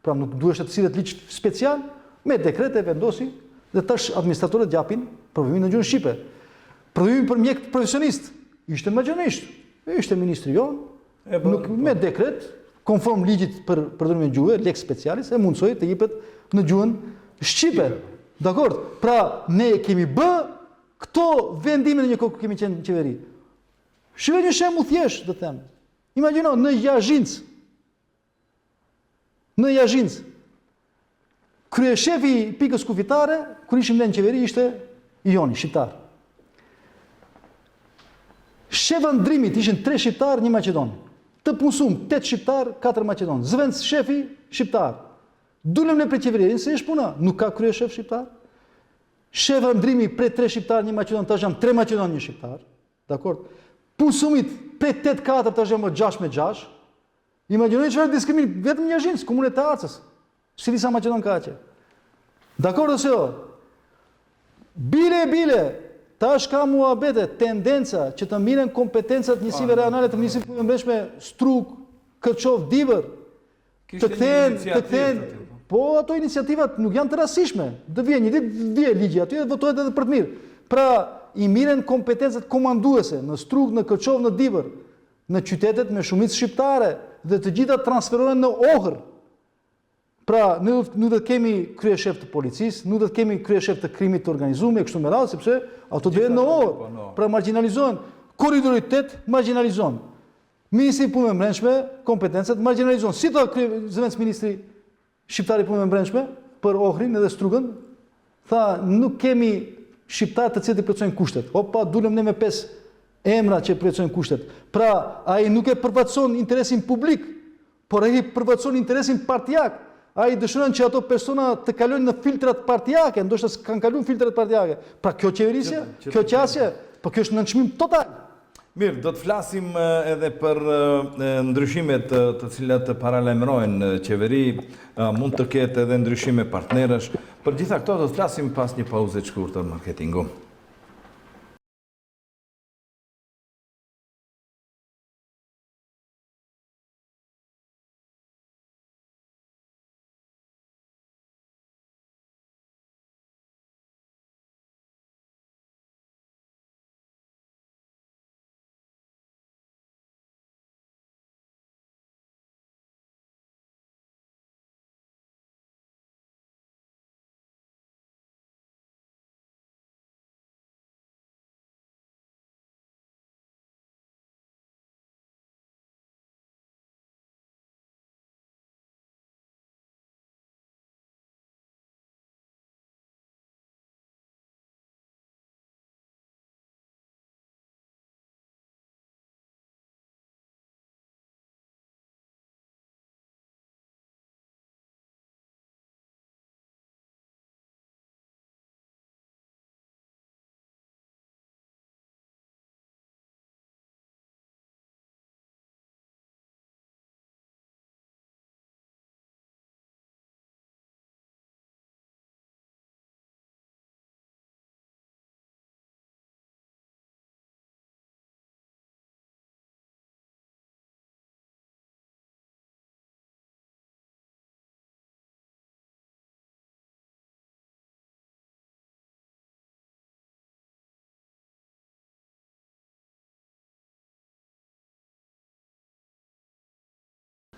pra nuk duhet të sillet ligj special, me dekret e vendosi dhe tash administratorët japin provimin në gjuhën shqipe. Provimi për mjek profesionist ishte në maqedonisht. Ishte ministri jon, me dekret, konform ligjit për përdorimin e gjuhës, lex specialis, e mundsoi të jepet në gjuhën shqipe. Dakord? Pra ne kemi bë këto vendime në një kohë kemi qenë në qeveri. Shihni një shembull thjesht, do të them. Imagjino në Yazhinc. Kryeshefi i pikës kufitare kur ishim ne në qeveri ishte Joni, shqiptar. Shefa ndrimit ishin 3 shqiptar, 1 maqedon. Të punësum 8 shqiptar, 4 maqedon. Zvenc shefi shqiptar. Dulem ne për qeverinë, se është puna, nuk ka kryeshef shqiptar. Shefa ndrimi prej 3 shqiptar, 1 maqedon, tash jam 3 maqedon, 1 shqiptar. Dakord? Punësumit prej 8-4, tash jam 6-6. Imagjinoni çfarë diskriminim vetëm Yazhinc, komunën e Acës. Si disa maqedon ka atje. Dakord ose jo? Bile, tash ka muhabete, tendenca që të mbiren kompetencat njësive reanale të Ministrisë së Brendshme, Struk, Kërçov, Divër, të kthehen, po ato iniciativat nuk janë të rastishme. Do vjen një ditë vije ligji aty dhe votohet edhe për të mirë. Pra, i miren kompetencat komanduese në Struk, në Kërçov, në Divër, në qytetet me shumicë shqiptare dhe të gjitha transferohen në Ohër. Pra, nuk do të kemi kryeshef të policisë, nuk do të kemi kryeshef të krimit të organizuar kështu me radhë, sepse ato do jenë në Ohër. Pra marginalizohen. Korridori 8 marginalizohen. Ministri i Punëve Brendshme, kompetencat marginalizohen. Si tha zëvendës ministri shqiptar i Punëve Brendshme për Ohrin edhe Strugën, tha nuk kemi shqiptar të cilët i plotësojnë kushtet. Opa, dulem ne me 5 emra që plotësojnë kushtet. Pra, ai nuk e përfaqëson interesin publik, por ai përfaqëson interesin partijak. Ai dëshiron që ato persona të kalojnë në filtrat partijake, ndoshta s'kan kaluar filtrat partijake. Pra kjo qeverisje, kjo qasje, po kjo është nënçmim total. Mirë, do të flasim edhe për ndryshimet të cilat paralajmërojnë qeveri, mund të ketë edhe ndryshime partnerësh. Për gjitha këto do të flasim pas një pauze të shkurtër marketingu.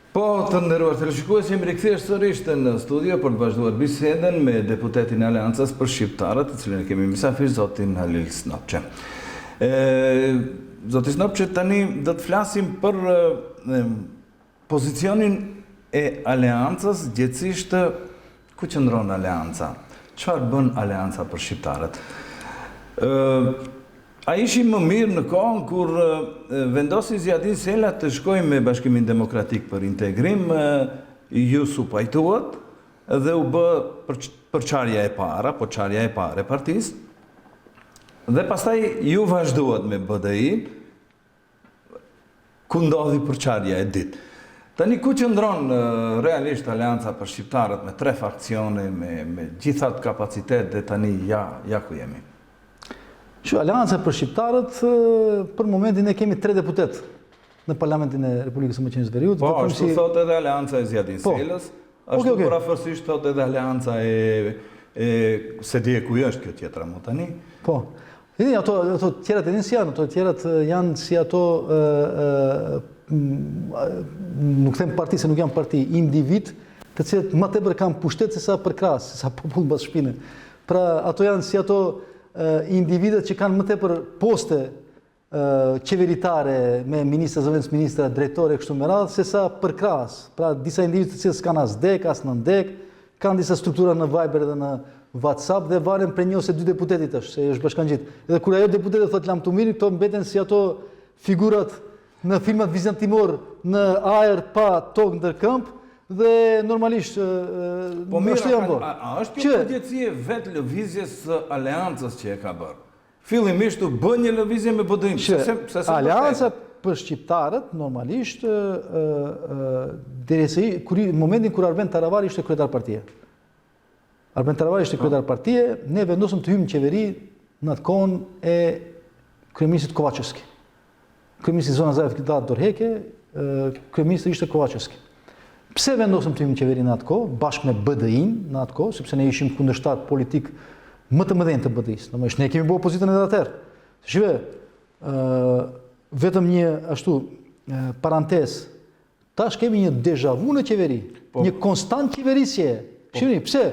Po, të nderuar teleshikues, jemi rikthyer sërish në studio për të vazhduar bisedën me deputetin e Aleancës për Shqiptarët, të cilin e kemi mysafir zotin Halil Snopçe. Zoti Snopçe, tani do të flasim për pozicionin e Aleancës, gjithësisht ku qëndron Aleanca? Çfarë bën Aleanca për Shqiptarët? A ishim më mirë në kohën kur vendosi Zjadin Sela të shkojë me Bashkimin Demokratik për integrim, ju supajtuat dhe u bë përçarja e para, po çarja e parë e partisë, dhe pastaj ju vazhduat me BDI, ku ndodhi përçarja e dytë. Tani ku qëndron realisht Aleanca për Shqiptarët me 3 fakcione, me gjithat kapacitet dhe tani ja ku jemi? Aleanca për Shqiptarët, për momentin e kemi 3 deputet në Parlamentin e Republikës së Maqedonisë Veriut. Po, ashtu thot edhe Aleanca e Zjadin Selës, ashtu parafërsisht thot edhe Aleanca se di e ku është kjo tjetra mu tani. Po, ato tjerat edhin si janë, ato tjerat janë si ato, nuk them parti, se nuk janë parti, individ, të cilët më tepër kanë pushtet se sa përkras, se sa popull mbas shpinë. Pra, ato janë si ato individet që kanë më tepër poste qeveritare me ministra, zëvendës ministra, drejtore, kështu me radhë, se sa përkras. Pra, disa individet të cilës kanë as dek, as nëndek, kanë disa struktura në Viber dhe në WhatsApp dhe varen për një ose 2 deputetit është, se është bashkangjit. Edhe kur ajo deputetit thot lam të mirë, këto mbeten si ato figurat në filmat vizantimor në ajër pa tokë ndër këmp, dhe normalisht më është janë bërë. A është kjo përgjithësie vetë lëvizjes së Aleancës që e ka bërë? Fillimisht u bë një lëvizje me BDI-n. Aleanca për Shqiptarët, normalisht, në momentin kur Arben Taravari ishte kryetar partije. Arben Taravari ishte kryetar partije, ne vendosëm të hymë në qeveri në atë kohën e kryeministit Kovacevski. Kryeministi Zona Zaev Dorheke, kryeministi ishte Kovacevski. Pse vendosëm të hymë në qeveri në atë kohë, bashkë me BDI-n në atë kohë, sepse ne ishim kundërshtar politik më të mëdhenj të BDI-s. Domethënë ne kemi bërë opozitën edhe atëherë. Shive, vetëm një ashtu parantezë, tash kemi një deja vu në qeveri, një konstant qeverisje. Shihni, pse?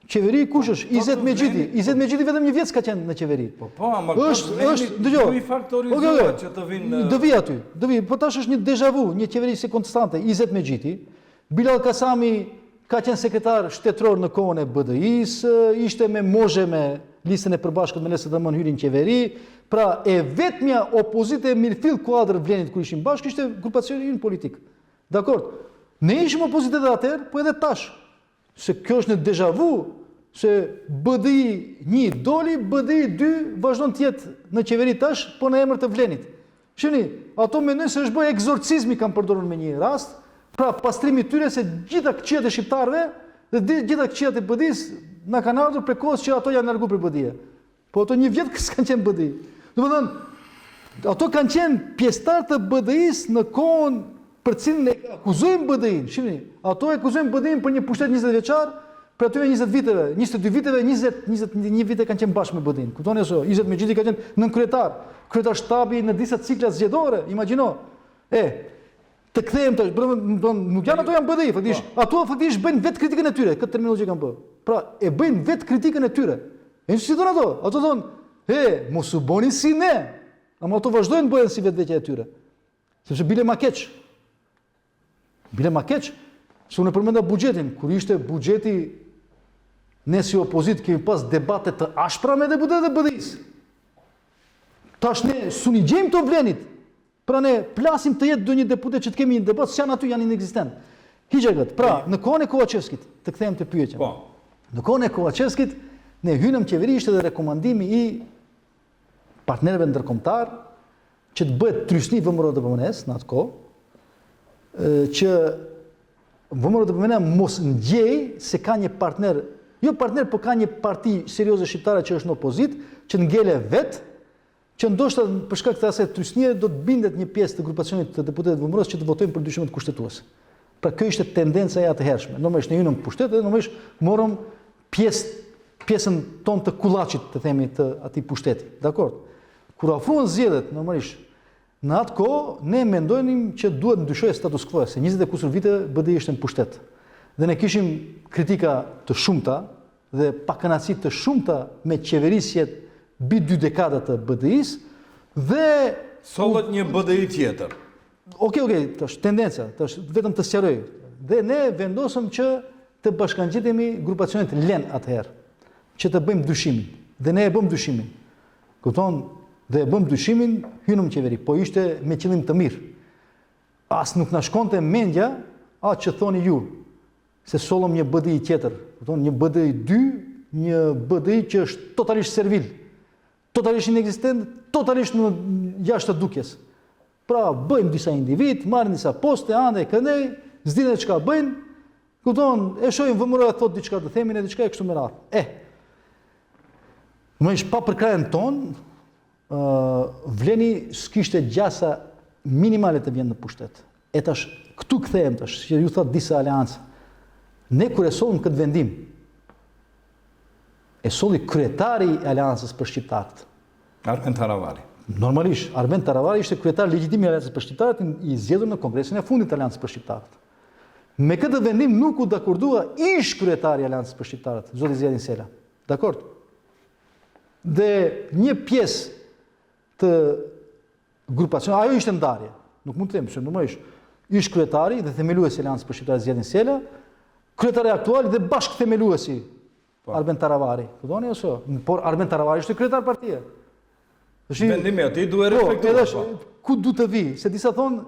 Qeveri kush është? Izet Mexhiti. Izet Mexhiti vetëm një vjet s'ka qenë në qeveri. Po, ama është i faktorizuar që të vinë. Do vi aty. Po tash është një deja vu, një qeverisje konstante. Izet Mexhiti, Bilal Kasami ka qenë sekretar shtetëror në kohën e BDI-s, ishte me Mozhe me listën e përbashkët me LSDM hyri në qeveri, pra e vetmja opozite e mirëfill kuadër Vlenit kur ishim bashkë ishte grupacioni ynë politik. Dakord? Ne ishim opozite dhe atëherë, po edhe tash. Se kjo është në deja vu, se BDI 1 doli, BDI 2 vazhdon të jetë në qeveri tash, po në emër të Vlenit. Shihni, ato mendojnë se është bërë egzorcizmi, kanë përdorur me një rast, pra pastrimi i tyre se gjitha këqijat e shqiptarëve dhe gjitha këqijat e BD-s na kanë ardhur prej kohës që ato janë larguar prej BD-je. Po ato një vjet s'kan qenë BD. Domethënë, ato kanë qenë pjesëtar të BD-s në kohën për cilën e akuzojnë BD-in. Shihni, ato e akuzojnë BD-in për një pushtet 20 vjeçar, për atyre 20 viteve, 22 viteve, 21 vite kanë qenë bashkë me BD-in. Kuptoni aso, 20 me gjithë kanë qenë nën kryetar shtabi në disa cikla zgjedhore, imagjino. Të kthehem tash, nuk janë ato janë BD-i, faktikisht. Ato faktikisht bëjnë vetë kritikën e tyre, këtë terminologji kanë bërë. Pra, e bëjnë vetë kritikën e tyre. E si thonë ato? Ato thonë, mos u bëni si ne. Ama ato vazhdojnë bëhen si vetveqja e tyre. Sepse bile ma keq. Bile ma keq. Se unë përmenda buxhetin, kur ishte buxheti, ne si opozit kemi pas debate të ashpra me deputetët e BD-s. Tash ne suni gjejmë të vlenit. Pra ne plasim të jetë do një deputet që të kemi një debat, s'janë aty, janë inexistent. Hiqe këtë. Pra, në kohën e Kovacevskit, të kthehem te pyetja. Po. Në kohën e Kovacevskit, ne hynëm qeveri, ishte dhe rekomandimi i partnerëve ndërkombëtar që të bëhet trysni VMRO-DPMN-s në atë kohë, që VMRO-DPMN mos ngjej se ka një partner, jo partner, por ka një parti serioze shqiptare që është në opozit, që ngele vetë, që ndoshta për shkak të asaj trysnie do të bindet një pjesë të grupacionit të deputetëve VMRO-s që të votojnë për ndryshimet kushtetuese. Pra kjo ishte tendenca e atëhershme. Normalisht ne hynëm në pushtet dhe normalisht morëm pjesën tonë të kullaçit, të themi, të atij pushteti. Dakor? Kur ofruan zgjedhjet, normalisht në atë kohë ne mendojnim që duhet ndryshojë status quo, se 20 e kusur vite BD-i ishte në pushtet. Dhe ne kishim kritika të shumta dhe pakënaqësi të shumta me qeverisjet mbi 2 dekada të BD-s dhe sollët një BD-i tjetër. Okej, tash tendenca, tash vetëm të sqaroj. Dhe ne vendosëm që të bashkangjitemi grupacionet LEN atëherë, që të bëjmë ndryshimin. Dhe ne e bëm ndryshimin. Kupton? Dhe e bëm ndryshimin, hynëm në qeveri, po ishte me qëllim të mirë. As nuk na shkonte mendja atë që thoni ju, se sollëm një BD-i tjetër, kupton, një BD-i 2, një BD-i që është totalisht servil, totalisht inexistent, totalisht në jashtë të dukjes. Pra, bëjmë disa individ, marrin disa poste, andej, këndej, s'dinë çka bëjnë, kupton, e shohim VMRO thotë diçka të themin e diçka e kështu me radhë. Më ish pa përkrajen ton, vleni s'kishte gjasa minimale të vjen në pushtet. E tash, këtu kthehem tash, që ju thot disa aleancë. Ne kur e sollëm këtë vendim, e solli kryetari i aleancës për shqiptarët. Arben Taravari. Normalisht, Arben Taravari ishte kryetar legjitim i aleancës për shqiptarët, i zgjedhur në kongresin e fundit të aleancës për shqiptarët. Me këtë vendim nuk u dakordua ish kryetari i aleancës për shqiptarët, zoti Zjedin Sela. Dakord? Dhe një pjesë të grupacionit, ajo ishte ndarje. Nuk mund të them, se normalisht ish kryetari dhe themeluesi i aleancës për shqiptarët Zjedin Sela, kryetari aktual dhe bashkë themeluesi Arben Taravari. Kuptoni ose? Por Arben Taravari ishte kryetar partie. Vendimi aty duhet respektuar. Ku du të vi? Se disa thonë,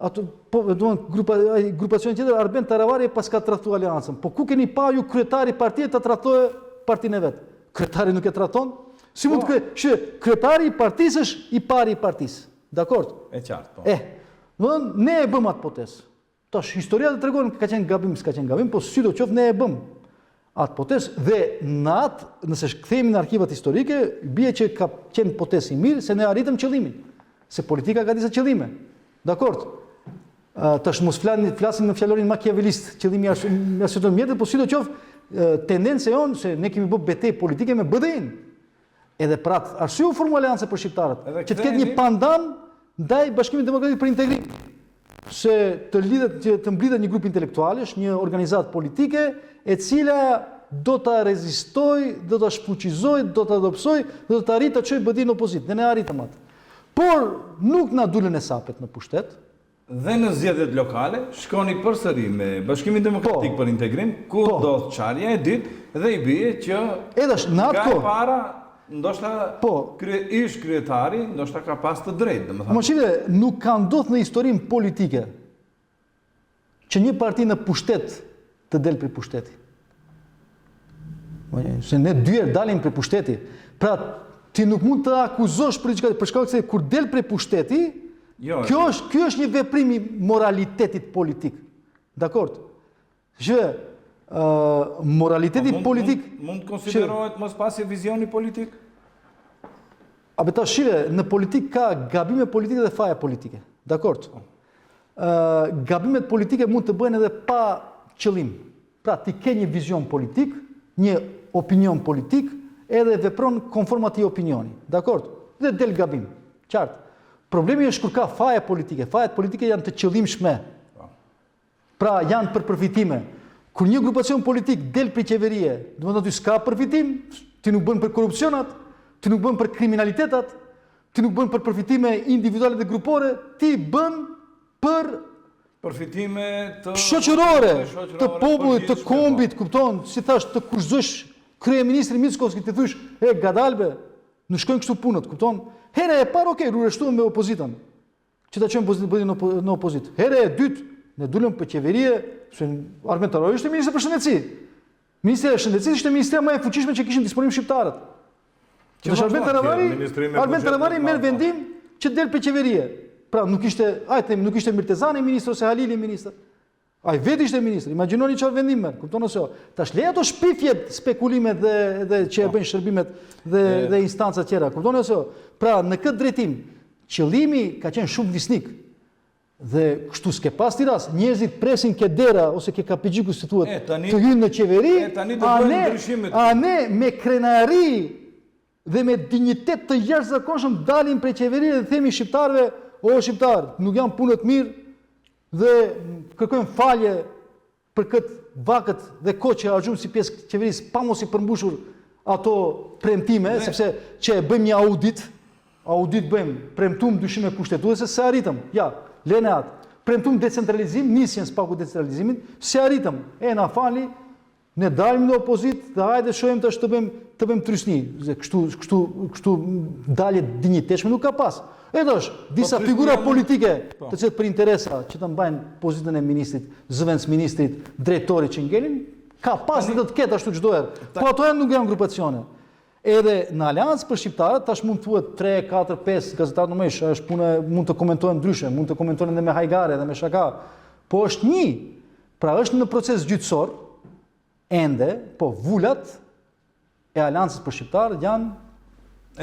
ato po duan grupacioni tjetër Arben Taravari pas ka tradhtuar aleancën. Po ku keni pa ju kryetari partie të tradhtojë partinë e vet? Kryetari nuk e trahton? Si mund të kryetari i partisë është i pari i partisë. Dakord? E qartë, po. Ne e bëm atë potesë. Tash historia të tregon ka qenë gabim, s'ka qenë gabim, po sidoqoftë ne e bëm atë potesë dhe në atë, nëse kthehemi në arkivat historike, bie që ka qenë potesë i mirë se ne arritëm qëllimin. Se politika ka disa qëllime. Dakord? Tash mos flasim në fjalorin makiavelist, qëllimi është arsyeton mjetet, po sidoqoftë tendenca jonë se ne kemi bërë betejë politike me BD-in. Edhe për atë arsye u formua aleanca për shqiptarët, që të ketë një pandan ndaj Bashkimit Demokratik për Integrim. Se të mblidhet një grup intelektualesh, një organizatë politike, e cila do të rezistoj, do të shfuqizoj, do të adopsoj, do të arrit të çojë BD-in në opozit. Dhe ne arritëm atë. Por nuk na dulën e sapet në pushtet. Dhe në zgjedhjet lokale shkoni përsëri me Bashkimin Demokratik për Integrim, ku ndodh çarja e ditë dhe i bie që nga e para ndoshta ish kryetari ndoshta ka pas të drejtë, domethënë. Mos shive, nuk ka ndodhur në historinë politike që një parti në pushtet të del prej pushteti. Se ne dyert dalim prej pushteti. Pra, ti nuk mund të akuzosh për diçka, për shkak se kur del prej pushteti, kjo është një veprim i moralitetit politik. Dakor? Që moraliteti politik mund konsiderohet mos pasi vizioni politik? A be tash shire, në politik ka gabime politike dhe faje politike. Dakor? Gabimet politike mund të bëhen edhe pa qëllim. Pra ti ke një vizion politik, një opinion politik, edhe vepron konform atij opinioni. Dakor? Dhe del gabim. Qartë. Problemi është kur ka faje politike. Fajet politike janë të qëllimshme. Pra janë për përfitime. Kur një grupacion politik del prej qeverie, domethënë ty s'ka përfitim, ti nuk bën për korrupsionat, ti nuk bën për kriminalitetat, ti nuk bën për përfitime individuale dhe grupore, ti bën për përfitime të shoqërore, të popullit, të kombit, kupton, si thash, të kurzosh kryeministrin Mickovski, ti thosh, gadalbe, nuk shkojnë kështu punët, kupton? Hera e parë, okay, rreshtuam me opozitën. Që ta çojmë në opozitë. Hera e dytë, ne dulëm për qeverie, se Armen Tarabari ishte ministri për shëndetësi. Ministri e shëndetësisë ishte ministria më e fuqishme që kishin disponim shqiptarët. Që Armen Tarabari merr vendim që del për qeverie. Pra nuk ishte, nuk ishte Mirtezani ministër ose Halili ministër. Ai vetë ishte ministër. Imagjinoni çfarë vendim merr. Kupton ose jo? Tash leja ato shpifjet, spekulimet dhe që e bëjnë shërbimet dhe instanca tjera. Kupton ose jo? Pra në këtë drejtim, qëllimi ka qenë shumë visnik. Dhe kështu s'ke pas ti rast, njerëzit presin ke dera ose ke kapixhiku si thuhet, të hyjnë në qeveri, a ne me krenari dhe me dinjitet të jashtëzakonshëm dalim prej qeverisë dhe themi shqiptarëve, o shqiptar, nuk janë punë të mirë dhe kërkojmë falje për këtë vakët dhe kohë që harxhum si pjesë të qeverisë pa mos i përmbushur ato premtime, sepse që bëjmë një audit bëjmë, premtuam dyshime kushtetuese se arritëm. Ja, lene atë. Premtuam decentralizim, nisjen s'paku decentralizimin, se arritëm. Na fali, ne dalim në opozitë dhe hajde shohim tash të bëjmë trysni. Kështu dalje dinjitetshme nuk ka pas. Edosh, disa figura politike të cilët për interesa që të mbajnë pozitën e ministrit, zëvendës ministrit, drejtorit që ngelin, ka pas dhe të ketë ashtu çdo herë. Po ato nuk janë grupacione. Edhe në Aleancë për shqiptarët tash mund thuhet 3, 4, 5 gazetarë numësh, është punë mund të komentojnë ndryshe, mund të komentojnë edhe me hajgare dhe me shaka. Po është një. Pra është në proces gjyqësor ende, po vulat e Aleancës për shqiptarët janë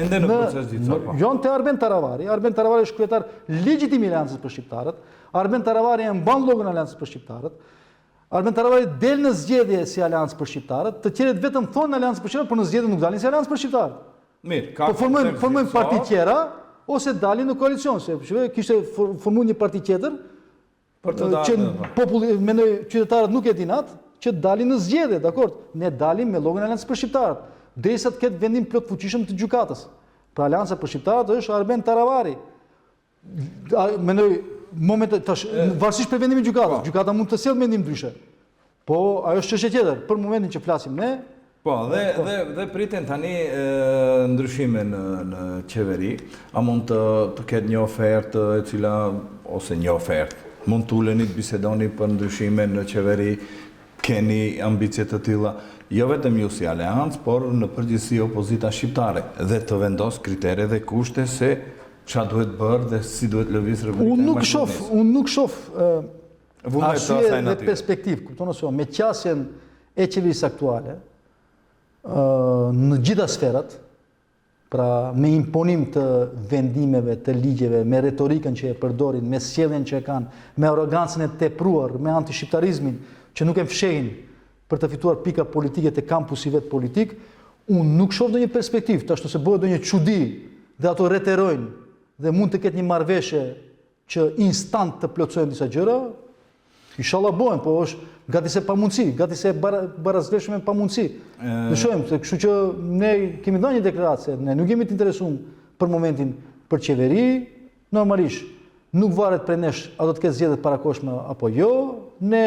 ende në proces gjyqësor. Janë te Arben Taravari. Arben Taravari është kryetar legjitim i Aleancës për shqiptarët. Arben Taravari e mban llogun e Aleancës për shqiptarët. Arben Taravari del në zgjedhje si Aleancë për shqiptarët, të tjerët vetëm thonë Aleancë për shqiptarët, por në zgjedhje nuk dalin si Aleancë për shqiptarët. Mirë, po formojnë parti tjera ose dalin në koalicion, se kishte formuar një parti tjetër për të dalë. Populli, mendoj, qytetarët nuk e din atë, që dalin në zgjedhje, dakor? Ne dalim me llogun e Aleancës për shqiptarët, derisa të ketë vendim plot fuqishëm të gjykatës. Pra Aleanca për shqiptarët është Arben Taravari. Mendoj tash varësisht për vendimin e gjykatës. Gjykata mund të sjellë mendim ndryshe. Po ajo është çështje tjetër. Për momentin që flasim ne, po dhe priten tani ndryshime në qeveri, a mund të ketë një ofertë e cila ose një ofertë. Mund të uleni të bisedoni për ndryshime në qeveri, keni ambicie të tilla, jo vetëm ju si Aleancë, por në përgjithësi opozita shqiptare dhe të vendos kritere dhe kushte se çfarë duhet bërë dhe si duhet lëvizë Republika. Unë nuk shoh arsye dhe perspektivë, kupton ose jo, me qasjen e qeverisë aktuale në gjitha sferat, pra me imponim të vendimeve, të ligjeve, me retorikën që e përdorin, me sjelljen që e kanë, me arrogancën e tepruar, me antishqiptarizmin që nuk e fshehin për të fituar pika politike te kampusi vet politik, unë nuk shoh ndonjë perspektivë, tash nëse bëhet ndonjë çudi dhe ato reterojnë dhe mund të ketë një marrëveshje që instant të plotësojnë disa gjëra, inshallah bëhen, po është gati se pamundësi, gati se barazveshme pamundësi. Ne shohim se kështu që ne kemi dhënë një deklaratë, ne nuk jemi të interesuar për momentin për qeveri, normalisht nuk varet prej nesh a do të ketë zgjedhje të parakohshme apo jo, ne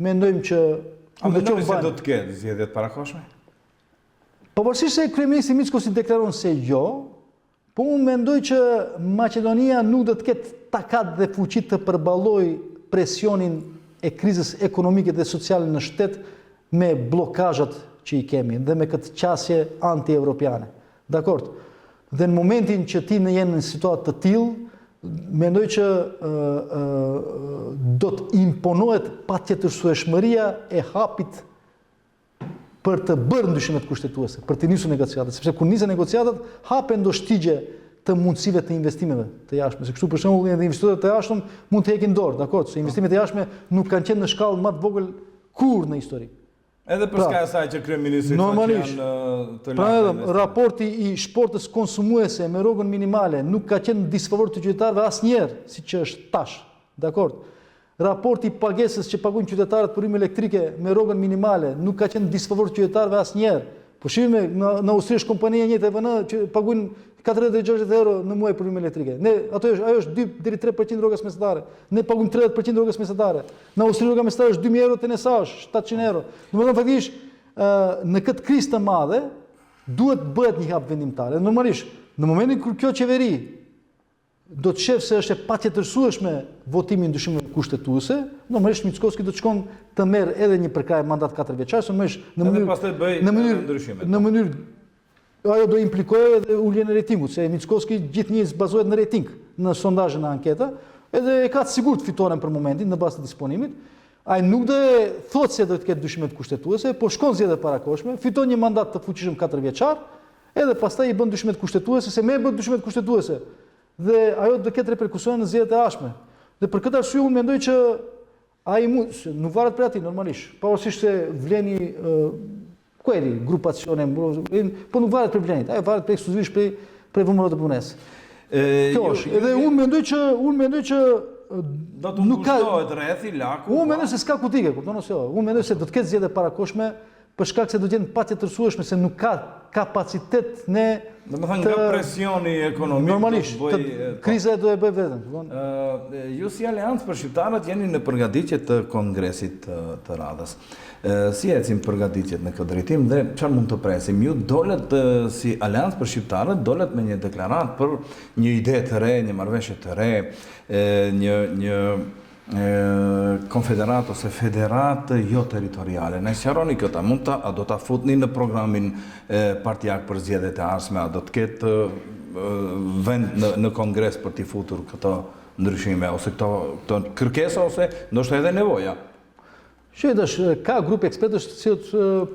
mendojmë që do të ketë zgjedhje të parakohshme? Pavarësisht se kryeministri Mickovski deklaron se jo, po unë mendoj që Maqedonia nuk do të ketë takat dhe fuqi të përballojë presionin e krizës ekonomike dhe sociale në shtet me blokazhat që i kemi dhe me këtë qasje anti-evropiane. Dakor? Dhe në momentin që ti në jenë në situatë të tillë, mendoj që do të imponohet patjetërsueshmëria e hapit për të bërë ndryshimet kushtetuese, për të nisur negociatat, sepse kur nisen negociatat, hapen ndo shtigje të mundësive të investimeve të jashtme. Se kështu për shembull edhe investitorët të jashtëm mund të hekin dorë, dakor, se investimet e jashtme nuk kanë qenë në shkallë më të vogël kurrë në histori. Edhe për shkak asaj që kryeministri thotë janë të lartë. Raporti i shportës konsumuese me rrogën minimale nuk ka qenë në disfavor të qytetarëve asnjëherë, siç është tash. Dakor. Raporti i pagesës që pagujnë qytetarët për rrymë elektrike me rrogën minimale nuk ka qenë në disfavor të qytetarëve asnjëherë. Po shihni në Austri është kompania e njëjtë EVN që pagujnë 40-60 euro në muaj për rrymë elektrike. Ajo është 2 deri 3% rrogës mesetare. Ne pagujmë 30% rrogës mesetare. Në Austri rroga mesetare është 2000 euro te nesash, 700 euro. Domethënë faktikisht në këtë krizë të madhe duhet bëhet një hap vendimtar. Normalisht, në momentin kur kjo qeveri do të shef se është e patjetërsueshme votimi i ndryshimeve kushtetuese, normalisht Mickoski do të shkon të merr edhe një përkrahje mandat 4 vjeçar, normalisht në mënyrë ajo do implikojë edhe uljen e rejtingut, se Mickoski gjithnjë bazohet në rejting, në sondazhe, në anketa, edhe e ka të sigurt fitoren për momentin në bazë të disponimit. Ai nuk do të thotë se do të ketë ndryshime kushtetuese, po shkon zgjedhje parakoshme, fiton një mandat të fuqishëm 4 vjeçar, edhe pastaj i bën ndryshime kushtetuese, se më bën ndryshime kushtetuese. Dhe ajo do ketë reperkusione në zgjedhjet e ardhshme. Dhe për këtë arsye unë mendoj që ai nuk varet prej atij normalisht, pavarësisht se vleni grupacione, po nuk varet prej vlenit, ai varet ekskluzivisht prej vëmërave të punës. Kjo është. Edhe unë mendoj që do të ngushtohet rrethi laku. Unë mendoj se s'ka kutike, kupton ose jo. Unë mendoj se do të ketë zgjedhje parakoshme për shkak se do të jenë patjetërsueshme se nuk ka kapacitet domethënë nga presioni ekonomik normalisht kriza do e bëj veten. Ju si Aleancë për shqiptarët jeni në përgatitje të kongresit të radhës. Si ecin përgatitjet në këtë drejtim dhe çfarë mund të presim? Ju dolet si Aleancë për shqiptarët dolet me një deklaratë për një ide të re, një marrëveshje të re, një konfederat ose federat jo territoriale. Në sqaroni këtë, a do ta futni në programin partijak për zgjedhjet e ardhshme, a do të ketë vend në kongres për t'i futur këto ndryshime ose këto kërkesa ose ndoshta edhe nevoja? Ka grup ekspertësh të cilët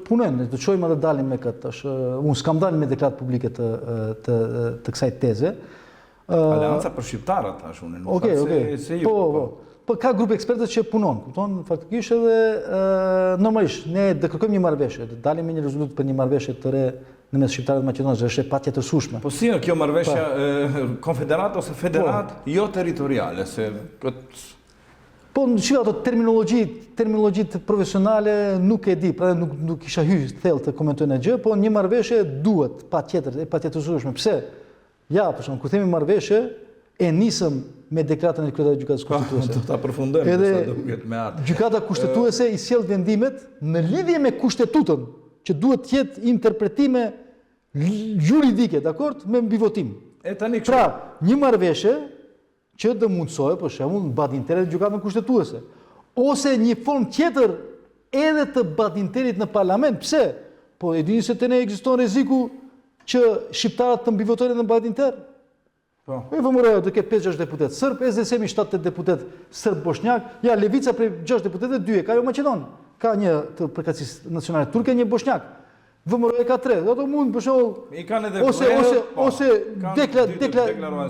punojnë, do të shohim edhe dalim me këtë. Unë s'kam dalë me deklaratë publike të kësaj teze. Aleanca për shqiptarët tash unë nuk them se ju. Po ka grup ekspertësh që punon, kupton, faktikisht edhe normalisht ne do kërkojmë një marrëveshje, do dalim me një rezolutë për një marrëveshje të re në mes shqiptarëve të Maqedonisë, është e patjetërsueshme. Po si kjo marrëveshje konfederat ose federat jo territoriale, se po shiva ato terminologjitë profesionale nuk e di, pra nuk isha hyrë thellë të komentoj në gjë, po një marrëveshje duhet patjetër e patjetërsueshme. Pse? Ja, për shembull, kur themi marrëveshje, e nisëm me deklaratën e kryetarit të gjykatës kushtetuese. Do ta përfundojmë sa duket me atë. Gjykata kushtetuese i sjell vendimet në lidhje me kushtetutën, që duhet të jetë interpretime juridike, dakord, me mbivotim. Pra, një marrëveshje që do mundsohet për shembull në badinterin e gjykatës kushtetuese, ose një formë tjetër edhe të badinterit në parlament. Pse? Po e dini se tani ekziston rreziku që shqiptarët të mbivotojnë në badinter. E vëmëroja të ketë 5-6 deputet sërb, SDSM-i 7-8 deputet sërb-bosnjak, ja Levica prej 6 deputetëve 2 ka jo Maqedon, ka një të përkatësisë nacionale turke, një bosnjak. Vëmëroja ka 3. Ato mund për shembull ose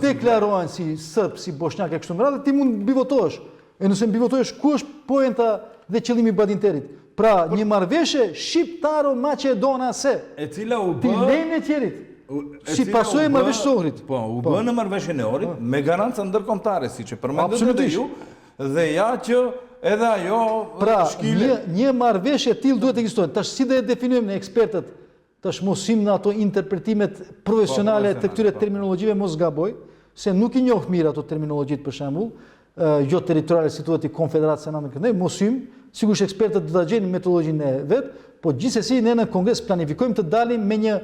deklarohen si sërb, si bosnjak e kështu me radhë, ti mund mbivotohesh. E nëse mbivotohesh, ku është poenta dhe qëllimi i badinterit? Pra, një marrëveshje shqiptaro-maqedonase, e cila u bë ti lejnë e tjerit. Si pasojë e marrëveshjes së Ohrit. Po, u bë në marrëveshjen e Ohrit me garanca ndërkombëtare, siç e përmendët edhe ju, dhe ja që edhe ajo shkile. Pra, një marrëveshje e tillë duhet të ekzistojë. Tash si do e definojmë ne ekspertët? Tash mos sim në ato interpretimet profesionale të këtyre terminologjive, mos gaboj, se nuk i njoh mirë ato terminologjitë për shembull, jo territoriale si thuhet i konfederatë senate këndej, mos sim, sigurisht ekspertët do ta gjejnë metodologjinë e vet, po gjithsesi ne në kongres planifikojmë të dalim me një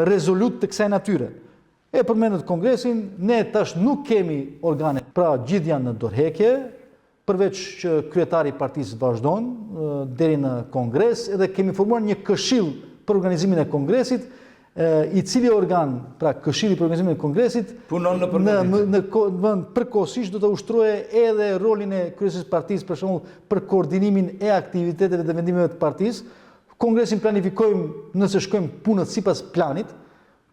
rezolut të kësaj natyre. E përmendet kongresin, ne tash nuk kemi organe, pra gjithë janë në dorëheqje, përveç që kryetari i partisë vazhdon deri në kongres, edhe kemi formuar një këshill për organizimin e kongresit, i cili organ, pra Këshilli për Organizimin e Kongresit, punon në përgatitje. Përkohësisht do të ushtroje edhe rolin e kryesisë partisë, për shembull, për koordinimin e aktiviteteve dhe vendimeve të partisë. Kongresin planifikojmë nëse shkojmë punët sipas planit,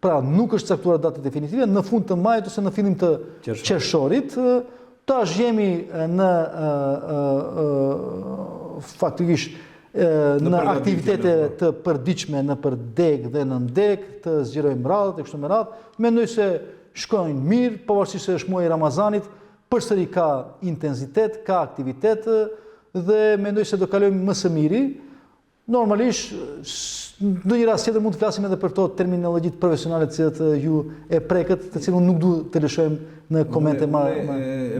pra nuk është caktuar data definitive, në fund të majit ose në fillim të qershorit. Tash jemi në faktikisht në aktivitete të përditshme në përdek dhe në ndek, të zgjerojmë radhët e kështu me radhë. Mendoj se shkojnë mirë, pavarësisht se është muaji i Ramazanit, përsëri ka intensitet, ka aktivitet dhe mendoj se do kalojmë më së miri. Normalisht, në një rast tjetër mund të flasim edhe për to terminologjitë profesionale të cilat ju e prekët, të cilën nuk duhet të lëshojmë në komente më.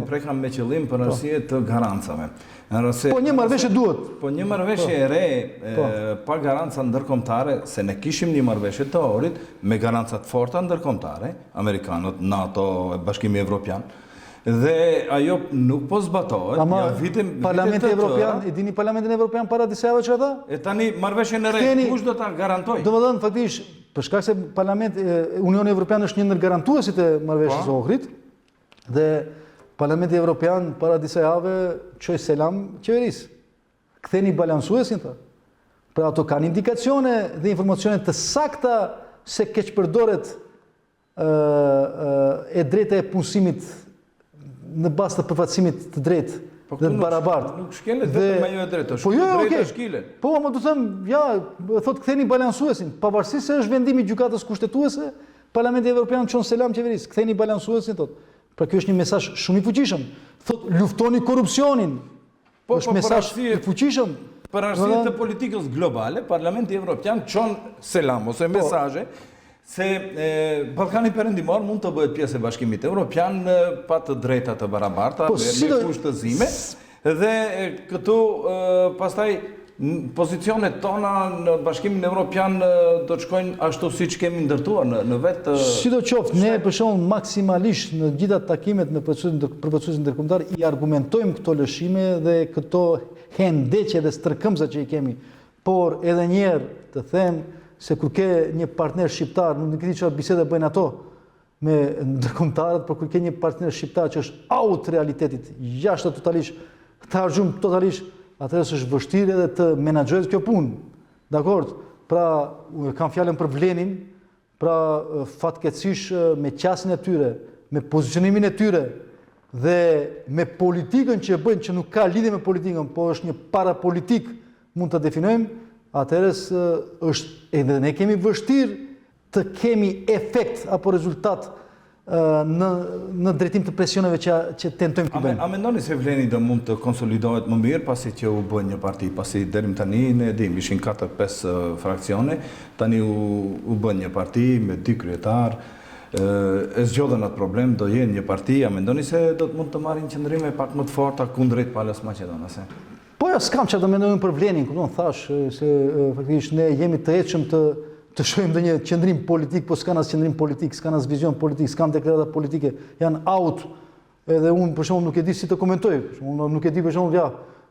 E prekam me qëllim për arsye të garancave. Po një marrëveshje duhet. Po një marrëveshje e re pa garanca ndërkombëtare, se ne kishim një marrëveshje të orit me garanca të forta ndërkombëtare, amerikanët, NATO, Bashkimi Evropian. Dhe ajo nuk po zbatohet. Ama Parlamenti Evropian, e dini Parlamentin Evropian para disa javësh që ata? E tani marrëveshjen e re, kush do ta garantoj? Domethënë faktikisht, për shkak se Unioni Evropian është një ndër garantuesit e marrëveshjes së Ohrit, dhe Parlamenti Evropian para disa javë çoi selam qeverisë. Ktheni balansuesin tha. Pra ato kanë indikacione dhe informacione të sakta se keq përdoret e drejta e punësimit në bazë të përfaqësimit të drejtë dhe të barabartë. Nuk shkelet vetëm ajo e drejtë, po jo, drejta shkelet. Po, më do të them, ja, thotë ktheni balansuesin, pavarësisht se është vendimi i gjykatës kushtetuese, Parlamenti Evropian çon selam qeverisë, ktheni balansuesin thotë. Pra kjo është një mesazh shumë i fuqishëm. Thotë luftoni korrupsionin. Po, është mesazh i fuqishëm. Për arsye të politikës globale, Parlamenti Evropian çon selam ose mesazhe se Ballkani Perëndimor mund të bëhet pjesë e Bashkimit Evropian pa të drejta të barabarta, me kushtëzime, dhe këtu pastaj pozicionet tona në Bashkimin Evropian do të shkojnë ashtu siç kemi ndërtuar në vetë. Sidoqoftë, ne për shembull maksimalisht në gjitha takimet me përfaqësuesin ndërkombëtar i argumentojmë këto lëshime dhe këto hendeqje dhe stërkëmza që i kemi, por edhe një herë të them se kur ke një partner shqiptar, nuk di çfarë bisede bëjnë ato me ndërkombëtarët, por kur ke një partner shqiptar që është out realitetit, jashtë totalisht, të harxhum totalisht, atëherë është vështirë edhe të menaxhohet kjo punë. Dakor? Pra, kam fjalën për Vlenin, pra fatkeqësisht me qasjen e tyre, me pozicionimin e tyre dhe me politikën që e bëjnë, që nuk ka lidhje me politikën, po është një parapolitik, mund të definojmë, atëherës është edhe ne kemi vështirë të kemi efekt apo rezultat në drejtim të presioneve që tentojmë të bëjmë. A mendoni se Vleni do mund të konsolidohet më mirë pasi që u bën një parti, pasi deri tani ne dim ishin 4-5 fraksione, tani u bën një parti me 2 kryetar, e zgjodhen atë problem, do jenë një parti, a mendoni se do të mund të marrin qëndrime pak më të forta kundrejt palës Maqedonase? Po jo, s'kam çfarë do mendojmë për Vlenin, kupton, thash se faktikisht ne jemi të hetshëm të shohim ndonjë qendrim politik, po s'kan as qendrim politik, s'kan as vizion politik, s'kan deklarata politike, janë out. Edhe unë për shembull nuk e di si të komentoj, për shembull nuk e di për shembull ja,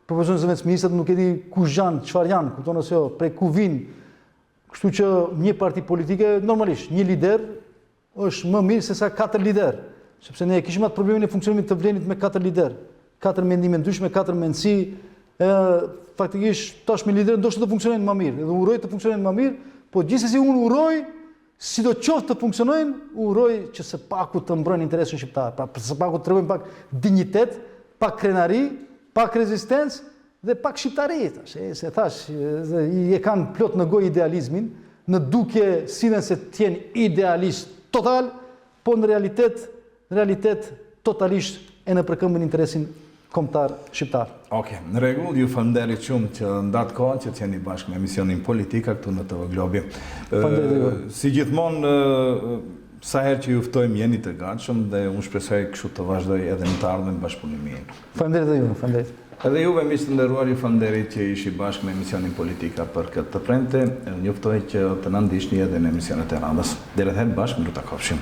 profesionistët e vecministrat nuk e di kush janë, çfarë janë, kupton ose jo, prej ku vijnë. Kështu që një parti politike normalisht, një lider është më mirë se sa 4 lider, sepse ne kishim atë problemin e funksionimit të Vlenit me 4 lider, 4 mendime ndryshme, 4 mendësi. Faktikisht tash me liderë ndoshta të funksionojnë më mirë, edhe uroj të funksionojnë më mirë, po gjithsesi unë uroj, sidoqoftë të funksionojnë, uroj që së paku të mbrojnë interesin shqiptar, pra së paku të tregojnë pak dinjitet, pak krenari, pak rezistencë dhe pak shqiptari, se thash, i e kanë plot në gojë idealizmin, në dukje sillen se të jenë idealist total, po në realitet totalisht e në përkëmbën interesin kombëtar shqiptar. Okej, në rregull, ju falenderoj shumë që ndatë kohën që të jeni bashkë me emisionin Politika këtu në TV Globi. Si gjithmonë, sa herë që ju ftojmë jeni të gatshëm dhe unë shpresoj kështu të vazhdoj edhe në të ardhmen bashkëpunimin. Faleminderit edhe ju, faleminderit. Edhe juve miq të nderuar, ju falenderoj që ishi bashkë me emisionin Politika për këtë premte. Ju ftoj që të na ndiqni edhe në emisionet e radhës. Deri atëherë bashkë, miru takofshim.